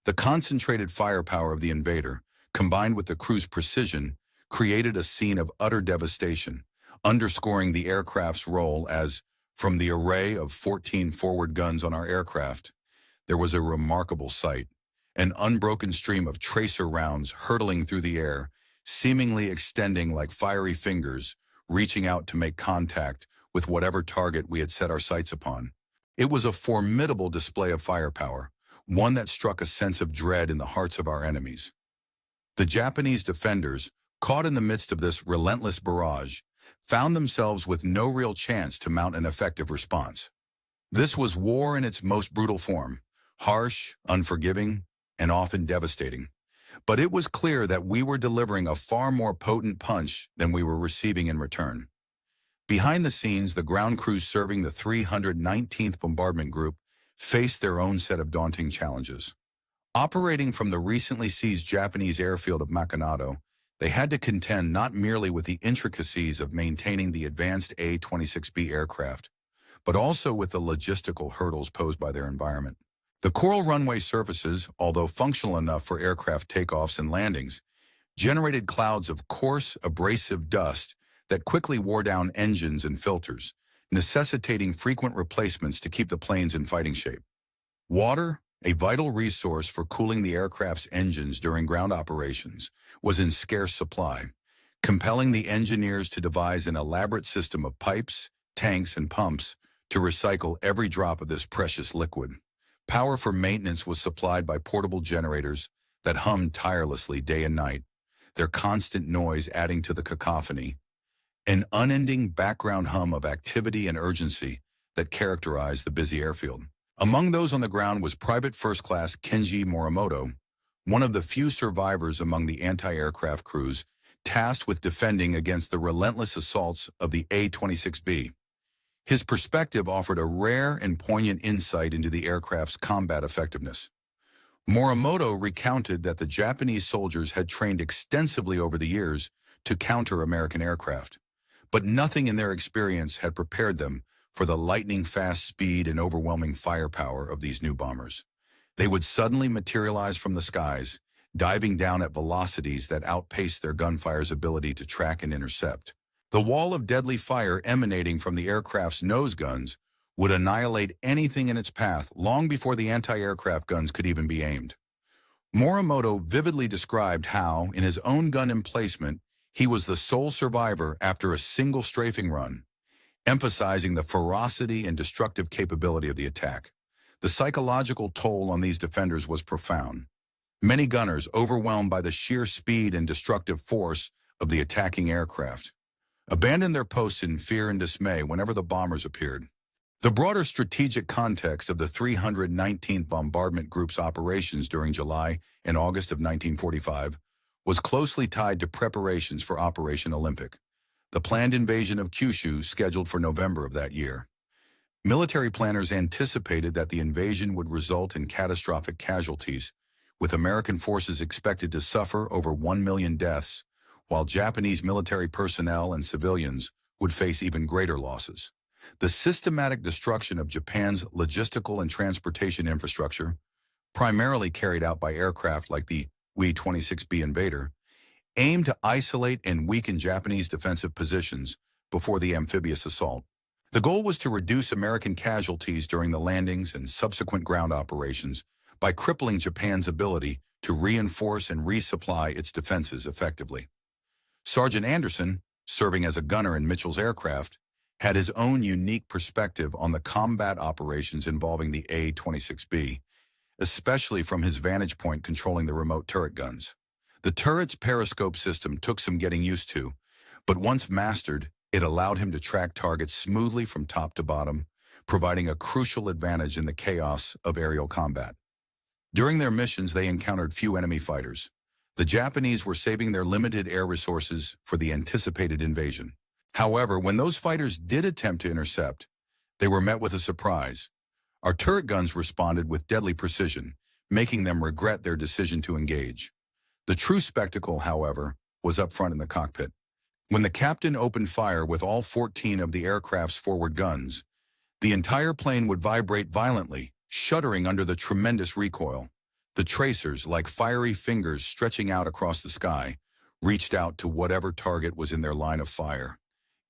The concentrated firepower of the invader, combined with the crew's precision, created a scene of utter devastation, underscoring the aircraft's role as, from the array of 14 forward guns on our aircraft, there was a remarkable sight, an unbroken stream of tracer rounds hurtling through the air, seemingly extending like fiery fingers, reaching out to make contact with whatever target we had set our sights upon. It was a formidable display of firepower, one that struck a sense of dread in the hearts of our enemies. The Japanese defenders, caught in the midst of this relentless barrage, found themselves with no real chance to mount an effective response. This was war in its most brutal form, harsh, unforgiving, and often devastating. But it was clear that we were delivering a far more potent punch than we were receiving in return. Behind the scenes, the ground crews serving the 319th Bombardment Group faced their own set of daunting challenges. Operating from the recently seized Japanese airfield of Makanado, they had to contend not merely with the intricacies of maintaining the advanced A-26B aircraft, but also with the logistical hurdles posed by their environment. The coral runway surfaces, although functional enough for aircraft takeoffs and landings, generated clouds of coarse, abrasive dust that quickly wore down engines and filters, necessitating frequent replacements to keep the planes in fighting shape. Water, a vital resource for cooling the aircraft's engines during ground operations, was in scarce supply, compelling the engineers to devise an elaborate system of pipes, tanks, and pumps to recycle every drop of this precious liquid. Power for maintenance was supplied by portable generators that hummed tirelessly day and night, their constant noise adding to the cacophony, an unending background hum of activity and urgency that characterized the busy airfield. Among those on the ground was Private First Class Kenji Morimoto, one of the few survivors among the anti-aircraft crews tasked with defending against the relentless assaults of the A-26B. His perspective offered a rare and poignant insight into the aircraft's combat effectiveness. Morimoto recounted that the Japanese soldiers had trained extensively over the years to counter American aircraft, but nothing in their experience had prepared them for the lightning-fast speed and overwhelming firepower of these new bombers. They would suddenly materialize from the skies, diving down at velocities that outpaced their gunfire's ability to track and intercept. The wall of deadly fire emanating from the aircraft's nose guns would annihilate anything in its path long before the anti-aircraft guns could even be aimed. Morimoto vividly described how, in his own gun emplacement, he was the sole survivor after a single strafing run, emphasizing the ferocity and destructive capability of the attack. The psychological toll on these defenders was profound. Many gunners, overwhelmed by the sheer speed and destructive force of the attacking aircraft, abandoned their posts in fear and dismay whenever the bombers appeared. The broader strategic context of the 319th Bombardment Group's operations during July and August of 1945 was closely tied to preparations for Operation Olympic, the planned invasion of Kyushu scheduled for November of that year. Military planners anticipated that the invasion would result in catastrophic casualties, with American forces expected to suffer over 1 million deaths, while Japanese military personnel and civilians would face even greater losses. The systematic destruction of Japan's logistical and transportation infrastructure, primarily carried out by aircraft like the WWII-26B Invader, aimed to isolate and weaken Japanese defensive positions before the amphibious assault. The goal was to reduce American casualties during the landings and subsequent ground operations by crippling Japan's ability to reinforce and resupply its defenses effectively. Sergeant Anderson, serving as a gunner in Mitchell's aircraft, had his own unique perspective on the combat operations involving the A-26B, especially from his vantage point controlling the remote turret guns. The turret's periscope system took some getting used to, but once mastered, it allowed him to track targets smoothly from top to bottom, providing a crucial advantage in the chaos of aerial combat. During their missions, they encountered few enemy fighters. The Japanese were saving their limited air resources for the anticipated invasion. However, when those fighters did attempt to intercept, they were met with a surprise. Our turret guns responded with deadly precision, making them regret their decision to engage. The true spectacle, however, was up front in the cockpit. When the captain opened fire with all 14 of the aircraft's forward guns, the entire plane would vibrate violently, shuddering under the tremendous recoil. The tracers, like fiery fingers stretching out across the sky, reached out to whatever target was in their line of fire,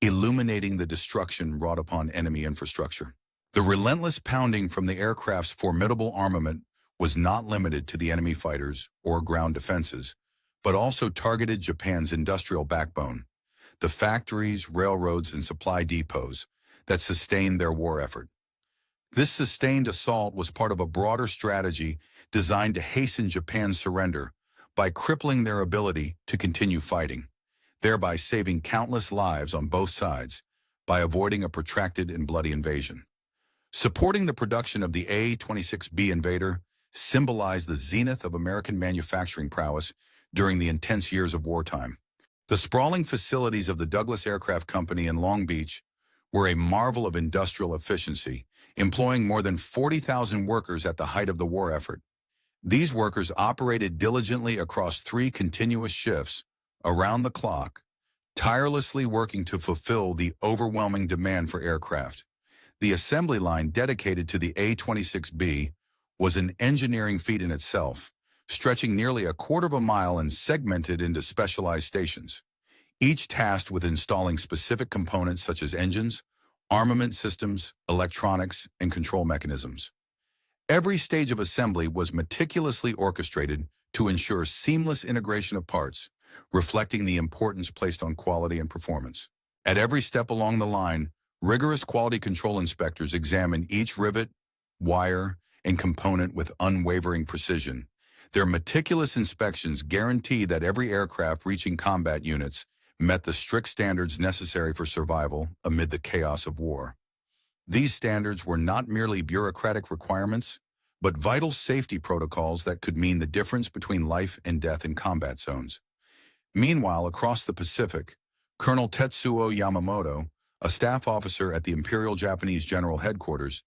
illuminating the destruction wrought upon enemy infrastructure. The relentless pounding from the aircraft's formidable armament was not limited to the enemy fighters or ground defenses, but also targeted Japan's industrial backbone, the factories, railroads, and supply depots that sustained their war effort. This sustained assault was part of a broader strategy designed to hasten Japan's surrender by crippling their ability to continue fighting, thereby saving countless lives on both sides by avoiding a protracted and bloody invasion. Supporting the production of the A-26B Invader symbolized the zenith of American manufacturing prowess during the intense years of wartime. The sprawling facilities of the Douglas Aircraft Company in Long Beach were a marvel of industrial efficiency, employing more than 40,000 workers at the height of the war effort. These workers operated diligently across 3 continuous shifts, around the clock, tirelessly working to fulfill the overwhelming demand for aircraft. The assembly line dedicated to the A-26B was an engineering feat in itself, stretching nearly a quarter of a mile and segmented into specialized stations, each tasked with installing specific components such as engines, armament systems, electronics, and control mechanisms. Every stage of assembly was meticulously orchestrated to ensure seamless integration of parts, reflecting the importance placed on quality and performance. At every step along the line, rigorous quality control inspectors examined each rivet, wire, and component with unwavering precision. Their meticulous inspections guaranteed that every aircraft reaching combat units met the strict standards necessary for survival amid the chaos of war. These standards were not merely bureaucratic requirements, but vital safety protocols that could mean the difference between life and death in combat zones. Meanwhile, across the Pacific, Colonel Tetsuo Yamamoto, a staff officer at the Imperial Japanese General Headquarters,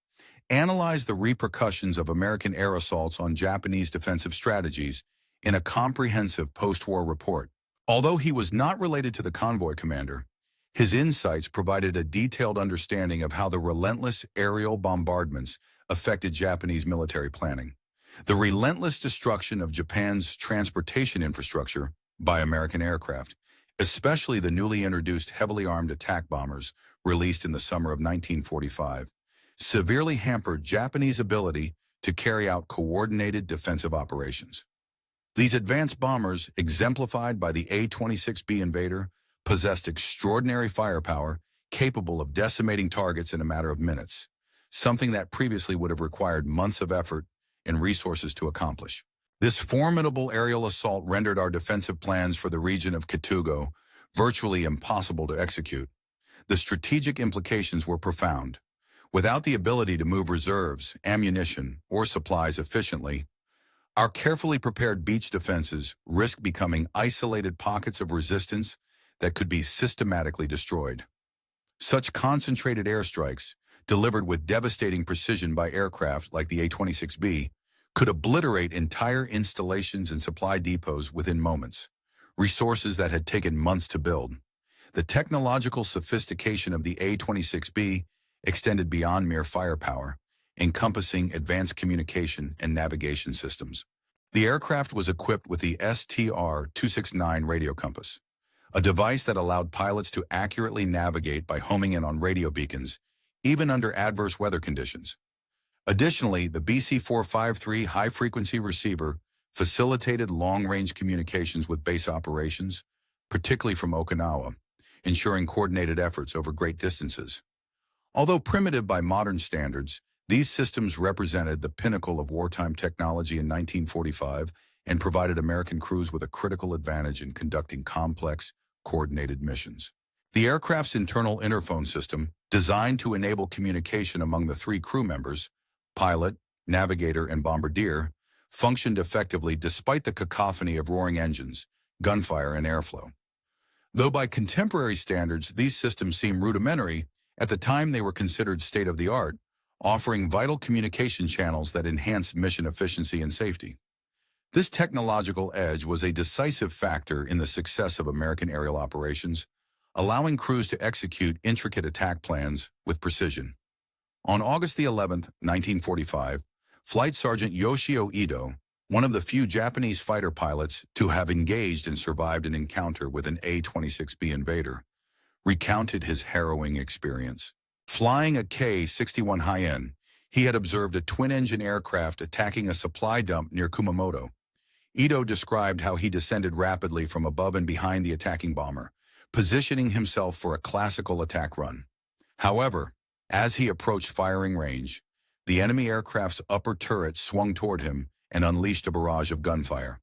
analyzed the repercussions of American air assaults on Japanese defensive strategies in a comprehensive post-war report. Although he was not related to the convoy commander, his insights provided a detailed understanding of how the relentless aerial bombardments affected Japanese military planning. The relentless destruction of Japan's transportation infrastructure by American aircraft, especially the newly introduced heavily armed attack bombers released in the summer of 1945, severely hampered Japanese ability to carry out coordinated defensive operations. These advanced bombers, exemplified by the A-26B Invader, possessed extraordinary firepower capable of decimating targets in a matter of minutes, something that previously would have required months of effort and resources to accomplish. This formidable aerial assault rendered our defensive plans for the region of Kitugo virtually impossible to execute. The strategic implications were profound. Without the ability to move reserves, ammunition, or supplies efficiently, our carefully prepared beach defenses risked becoming isolated pockets of resistance that could be systematically destroyed. Such concentrated airstrikes, delivered with devastating precision by aircraft like the A-26B, could obliterate entire installations and supply depots within moments, resources that had taken months to build. The technological sophistication of the A-26B extended beyond mere firepower, encompassing advanced communication and navigation systems. The aircraft was equipped with the STR-269 radio compass, a device that allowed pilots to accurately navigate by homing in on radio beacons, even under adverse weather conditions. Additionally, the BC-453 high-frequency receiver facilitated long-range communications with base operations, particularly from Okinawa, ensuring coordinated efforts over great distances. Although primitive by modern standards, these systems represented the pinnacle of wartime technology in 1945 and provided American crews with a critical advantage in conducting complex, coordinated missions. The aircraft's internal interphone system, designed to enable communication among the three crew members, pilot, navigator, and bombardier, functioned effectively despite the cacophony of roaring engines, gunfire, and airflow. Though by contemporary standards these systems seem rudimentary, at the time they were considered state-of-the-art, offering vital communication channels that enhanced mission efficiency and safety. This technological edge was a decisive factor in the success of American aerial operations, allowing crews to execute intricate attack plans with precision. On August 11, 1945, Flight Sergeant Yoshio Ito, one of the few Japanese fighter pilots to have engaged and survived an encounter with an A-26B invader, recounted his harrowing experience. Flying a K-61 High-N, he had observed a twin-engine aircraft attacking a supply dump near Kumamoto. Ito described how he descended rapidly from above and behind the attacking bomber, positioning himself for a classical attack run. However, as he approached firing range, the enemy aircraft's upper turret swung toward him and unleashed a barrage of gunfire.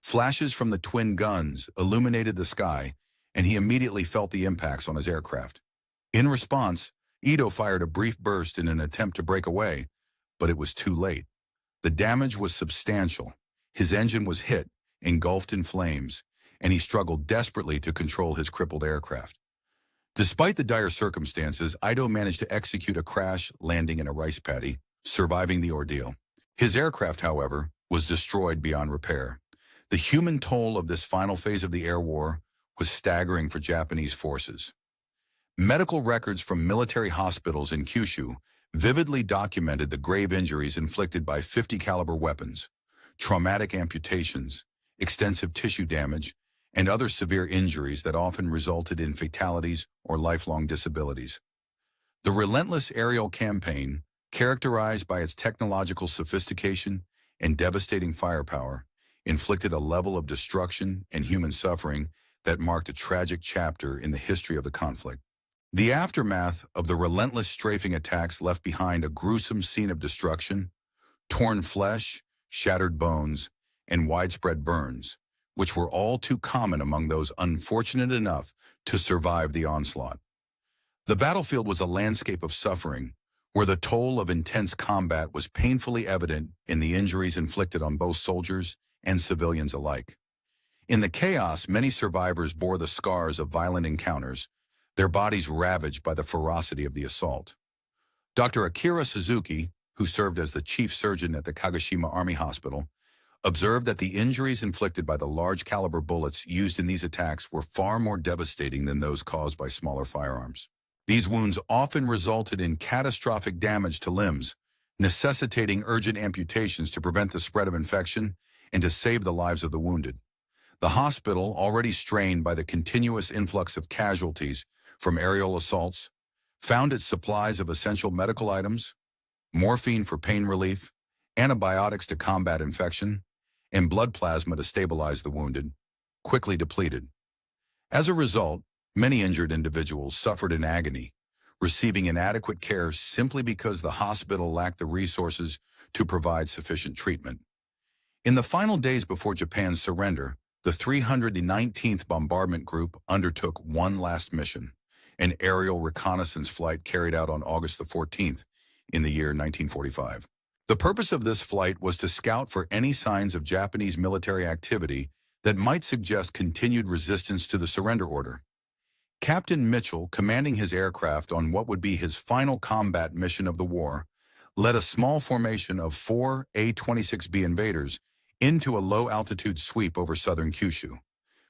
Flashes from the twin guns illuminated the sky, and he immediately felt the impacts on his aircraft. In response, Ito fired a brief burst in an attempt to break away, but it was too late. The damage was substantial. His engine was hit, engulfed in flames, and he struggled desperately to control his crippled aircraft. Despite the dire circumstances, Ito managed to execute a crash landing in a rice paddy, surviving the ordeal. His aircraft, however, was destroyed beyond repair. The human toll of this final phase of the air war was staggering for Japanese forces. Medical records from military hospitals in Kyushu vividly documented the grave injuries inflicted by 50 caliber weapons, traumatic amputations, extensive tissue damage, and other severe injuries that often resulted in fatalities or lifelong disabilities. The relentless aerial campaign, characterized by its technological sophistication and devastating firepower, inflicted a level of destruction and human suffering that marked a tragic chapter in the history of the conflict. The aftermath of the relentless strafing attacks left behind a gruesome scene of destruction, torn flesh, shattered bones, and widespread burns, which were all too common among those unfortunate enough to survive the onslaught. The battlefield was a landscape of suffering, where the toll of intense combat was painfully evident in the injuries inflicted on both soldiers and civilians alike. In the chaos, many survivors bore the scars of violent encounters, their bodies ravaged by the ferocity of the assault. Dr. Akira Suzuki, who served as the chief surgeon at the Kagoshima Army Hospital, observed that the injuries inflicted by the large-caliber bullets used in these attacks were far more devastating than those caused by smaller firearms. These wounds often resulted in catastrophic damage to limbs, necessitating urgent amputations to prevent the spread of infection and to save the lives of the wounded. The hospital, already strained by the continuous influx of casualties from aerial assaults, found its supplies of essential medical items, morphine for pain relief, antibiotics to combat infection, and blood plasma to stabilize the wounded, quickly depleted. As a result, many injured individuals suffered in agony, receiving inadequate care simply because the hospital lacked the resources to provide sufficient treatment. In the final days before Japan's surrender, the 319th Bombardment Group undertook one last mission, an aerial reconnaissance flight carried out on August the 14th in the year 1945. The purpose of this flight was to scout for any signs of Japanese military activity that might suggest continued resistance to the surrender order. Captain Mitchell, commanding his aircraft on what would be his final combat mission of the war, led a small formation of 4 A-26B invaders into a low-altitude sweep over southern Kyushu.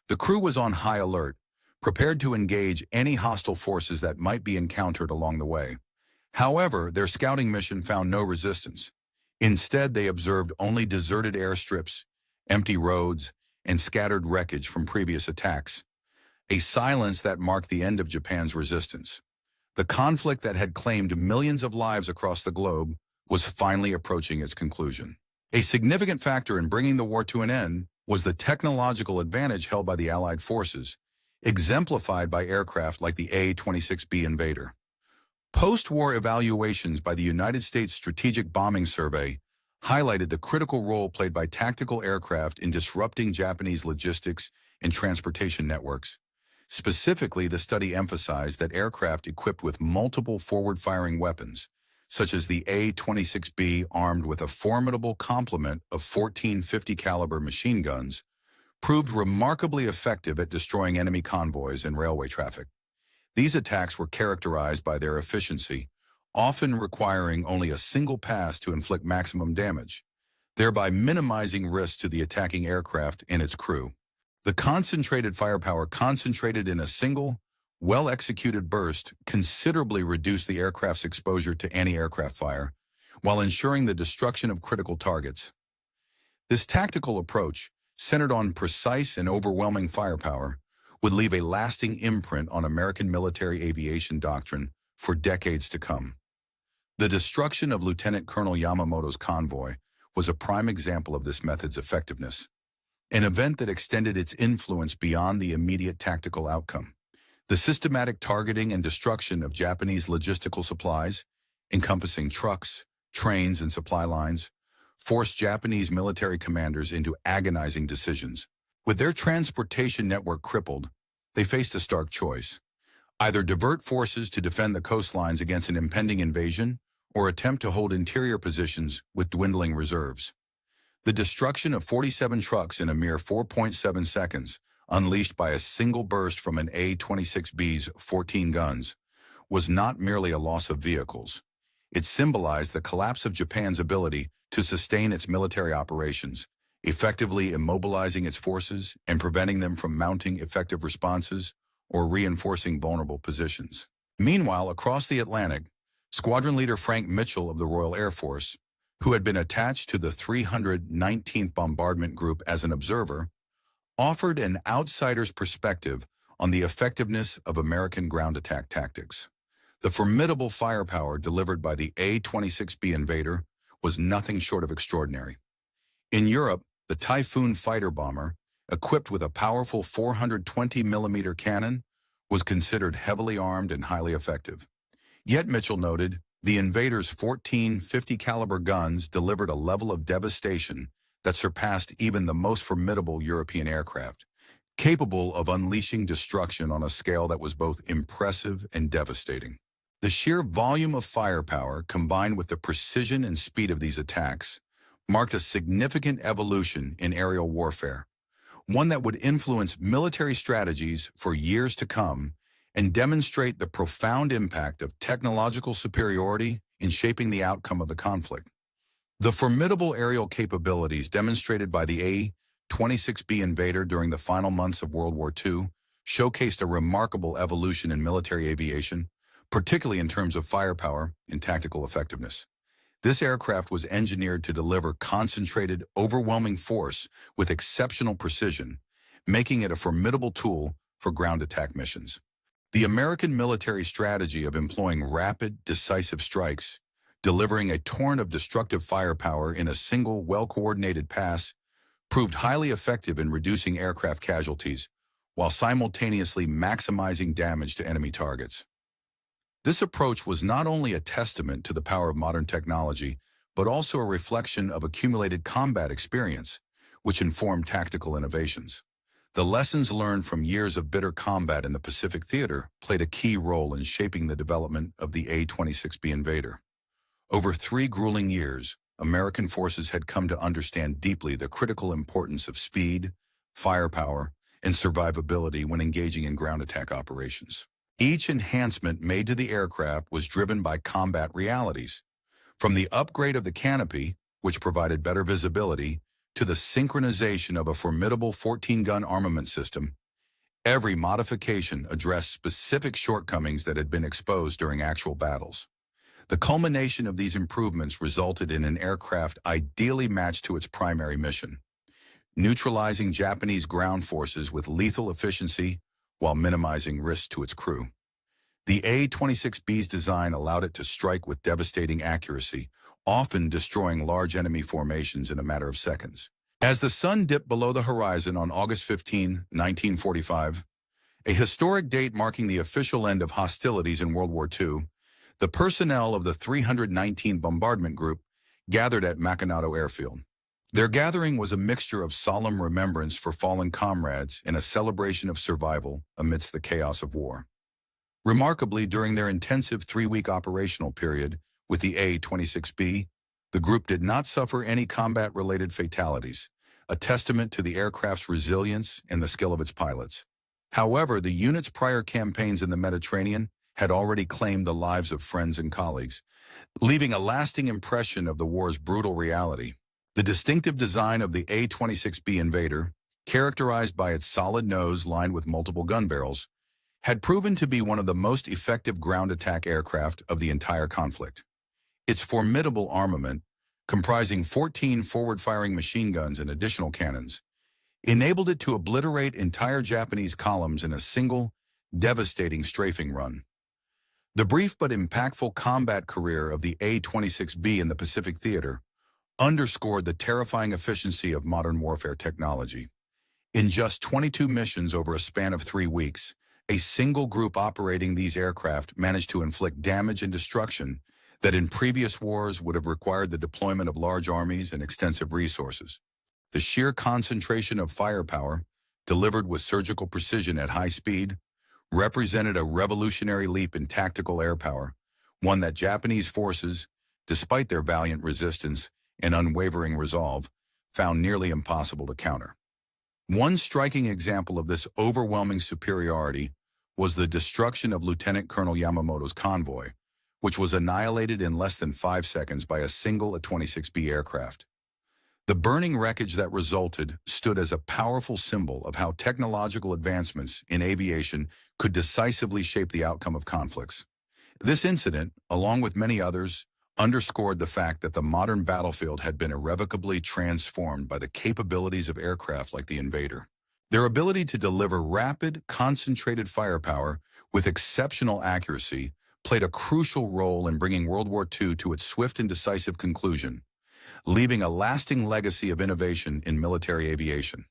The crew was on high alert, prepared to engage any hostile forces that might be encountered along the way. However, their scouting mission found no resistance. Instead, they observed only deserted airstrips, empty roads, and scattered wreckage from previous attacks, a silence that marked the end of Japan's resistance. The conflict that had claimed millions of lives across the globe was finally approaching its conclusion. A significant factor in bringing the war to an end was the technological advantage held by the Allied forces, exemplified by aircraft like the A-26B Invader. Post-war evaluations by the United States Strategic Bombing Survey highlighted the critical role played by tactical aircraft in disrupting Japanese logistics and transportation networks. Specifically, the study emphasized that aircraft equipped with multiple forward-firing weapons, such as the A-26B armed with a formidable complement of 14 50 caliber machine guns, proved remarkably effective at destroying enemy convoys and railway traffic. These attacks were characterized by their efficiency, often requiring only a single pass to inflict maximum damage, thereby minimizing risk to the attacking aircraft and its crew. The concentrated firepower concentrated in a single, well-executed burst considerably reduced the aircraft's exposure to anti-aircraft fire, while ensuring the destruction of critical targets. This tactical approach, centered on precise and overwhelming firepower, would leave a lasting imprint on American military aviation doctrine for decades to come. The destruction of Lieutenant Colonel Yamamoto's convoy was a prime example of this method's effectiveness, an event that extended its influence beyond the immediate tactical outcome. The systematic targeting and destruction of Japanese logistical supplies, encompassing trucks, trains, and supply lines, forced Japanese military commanders into agonizing decisions. With their transportation network crippled, they faced a stark choice: either divert forces to defend the coastlines against an impending invasion, or attempt to hold interior positions with dwindling reserves. The destruction of 47 trucks in a mere 4.7 seconds, unleashed by a single burst from an A-26B's 14 guns, was not merely a loss of vehicles. It symbolized the collapse of Japan's ability to sustain its military operations, effectively immobilizing its forces and preventing them from mounting effective responses or reinforcing vulnerable positions. Meanwhile, across the Atlantic, Squadron Leader Frank Mitchell of the Royal Air Force, who had been attached to the 319th Bombardment Group as an observer, offered an outsider's perspective on the effectiveness of American ground attack tactics. The formidable firepower delivered by the A-26B Invader was nothing short of extraordinary. In Europe, the Typhoon fighter bomber, equipped with a powerful 420mm cannon, was considered heavily armed and highly effective. Yet, Mitchell noted, the Invader's 14 50 caliber guns delivered a level of devastation that surpassed even the most formidable European aircraft, capable of unleashing destruction on a scale that was both impressive and devastating. The sheer volume of firepower, combined with the precision and speed of these attacks, marked a significant evolution in aerial warfare, one that would influence military strategies for years to come and demonstrate the profound impact of technological superiority in shaping the outcome of the conflict. The formidable aerial capabilities demonstrated by the A-26B Invader during the final months of World War II showcased a remarkable evolution in military aviation, particularly in terms of firepower and tactical effectiveness. This aircraft was engineered to deliver concentrated, overwhelming force with exceptional precision, making it a formidable tool for ground attack missions. The American military strategy of employing rapid, decisive strikes, delivering a torrent of destructive firepower in a single, well-coordinated pass, proved highly effective in reducing aircraft casualties, while simultaneously maximizing damage to enemy targets. This approach was not only a testament to the power of modern technology, but also a reflection of accumulated combat experience, which informed tactical innovations. The lessons learned from years of bitter combat in the Pacific Theater played a key role in shaping the development of the A-26B Invader. Over 3 grueling years, American forces had come to understand deeply the critical importance of speed, firepower, and survivability when engaging in ground attack operations. Each enhancement made to the aircraft was driven by combat realities, from the upgrade of the canopy, which provided better visibility, to the synchronization of a formidable 14-gun armament system. Every modification addressed specific shortcomings that had been exposed during actual battles. The culmination of these improvements resulted in an aircraft ideally matched to its primary mission, neutralizing Japanese ground forces with lethal efficiency while minimizing risk to its crew. The A-26B's design allowed it to strike with devastating accuracy, often destroying large enemy formations in a matter of seconds. As the sun dipped below the horizon on August 15, 1945, a historic date marking the official end of hostilities in World War II, The personnel of the 319th Bombardment Group gathered at Maconato Airfield. Their gathering was a mixture of solemn remembrance for fallen comrades and a celebration of survival amidst the chaos of war. Remarkably, during their intensive 3-week operational period with the A-26B, the group did not suffer any combat-related fatalities, a testament to the aircraft's resilience and the skill of its pilots. However, the unit's prior campaigns in the Mediterranean had already claimed the lives of friends and colleagues, leaving a lasting impression of the war's brutal reality. The distinctive design of the A-26B Invader, characterized by its solid nose lined with multiple gun barrels, had proven to be one of the most effective ground attack aircraft of the entire conflict. Its formidable armament, comprising 14 forward-firing machine guns and additional cannons, enabled it to obliterate entire Japanese columns in a single, devastating strafing run. The brief but impactful combat career of the A-26B in the Pacific Theater underscored the terrifying efficiency of modern warfare technology. In just 22 missions over a span of 3 weeks, a single group operating these aircraft managed to inflict damage and destruction that in previous wars would have required the deployment of large armies and extensive resources. The sheer concentration of firepower, delivered with surgical precision at high speed, represented a revolutionary leap in tactical air power, one that Japanese forces, despite their valiant resistance and unwavering resolve, found nearly impossible to counter. One striking example of this overwhelming superiority was the destruction of Lieutenant Colonel Yamamoto's convoy, which was annihilated in less than 5 seconds by a single A-26B aircraft. The burning wreckage that resulted stood as a powerful symbol of how technological advancements in aviation could decisively shape the outcome of conflicts. This incident, along with many others, underscored the fact that the modern battlefield had been irrevocably transformed by the capabilities of aircraft like the Invader. Their ability to deliver rapid, concentrated firepower with exceptional accuracy played a crucial role in bringing World War II to its swift and decisive conclusion, leaving a lasting legacy of innovation in military aviation.